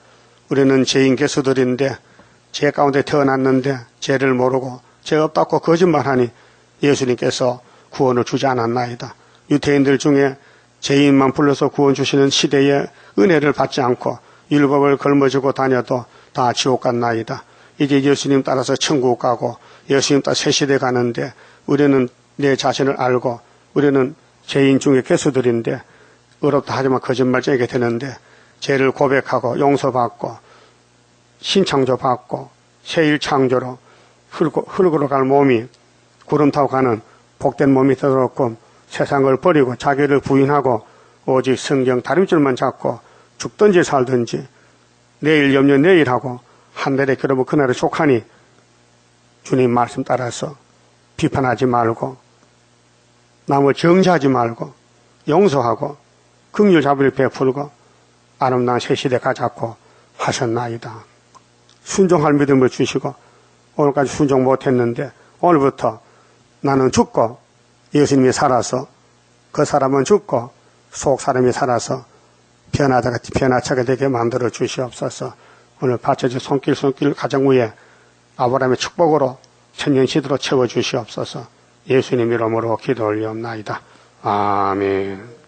우리는 죄인 개수들인데 죄 가운데 태어났는데 죄를 모르고 죄 없다고 거짓말하니 예수님께서 구원을 주지 않았나이다. 유대인들 중에 죄인만 불러서 구원 주시는 시대에 은혜를 받지 않고 율법을 걸머쥐고 다녀도 다 지옥 갔나이다. 이제 예수님 따라서 천국 가고 예수님 따라 새 시대 가는데 우리는 내 자신을 알고 우리는 죄인 중에 개수들인데 어렵다 하지만 거짓말쟁이게 되는데 죄를 고백하고 용서받고 신창조 받고 새일 창조로 흙으로 갈 몸이 구름 타고 가는 복된 몸이 되도록 세상을 버리고 자기를 부인하고 오직 성경 다림줄만 잡고 죽든지 살든지 내일 염려 내일하고 한 달에 그러면 그날에 속하니 주님 말씀 따라서 비판하지 말고 남을 정죄하지 말고 용서하고 긍휼 자비를 베풀고 아름다운 새 시대 가자고 하셨나이다. 순종할 믿음을 주시고 오늘까지 순종 못했는데 오늘부터 나는 죽고 예수님이 살아서 그 사람은 죽고 속 사람이 살아서 변화차게 되게 만들어 주시옵소서. 오늘 받쳐진 손길 가정 위에 아브라함의 축복으로 천년시대로 채워 주시옵소서. 예수님 이름으로 기도 올리옵나이다. 아멘.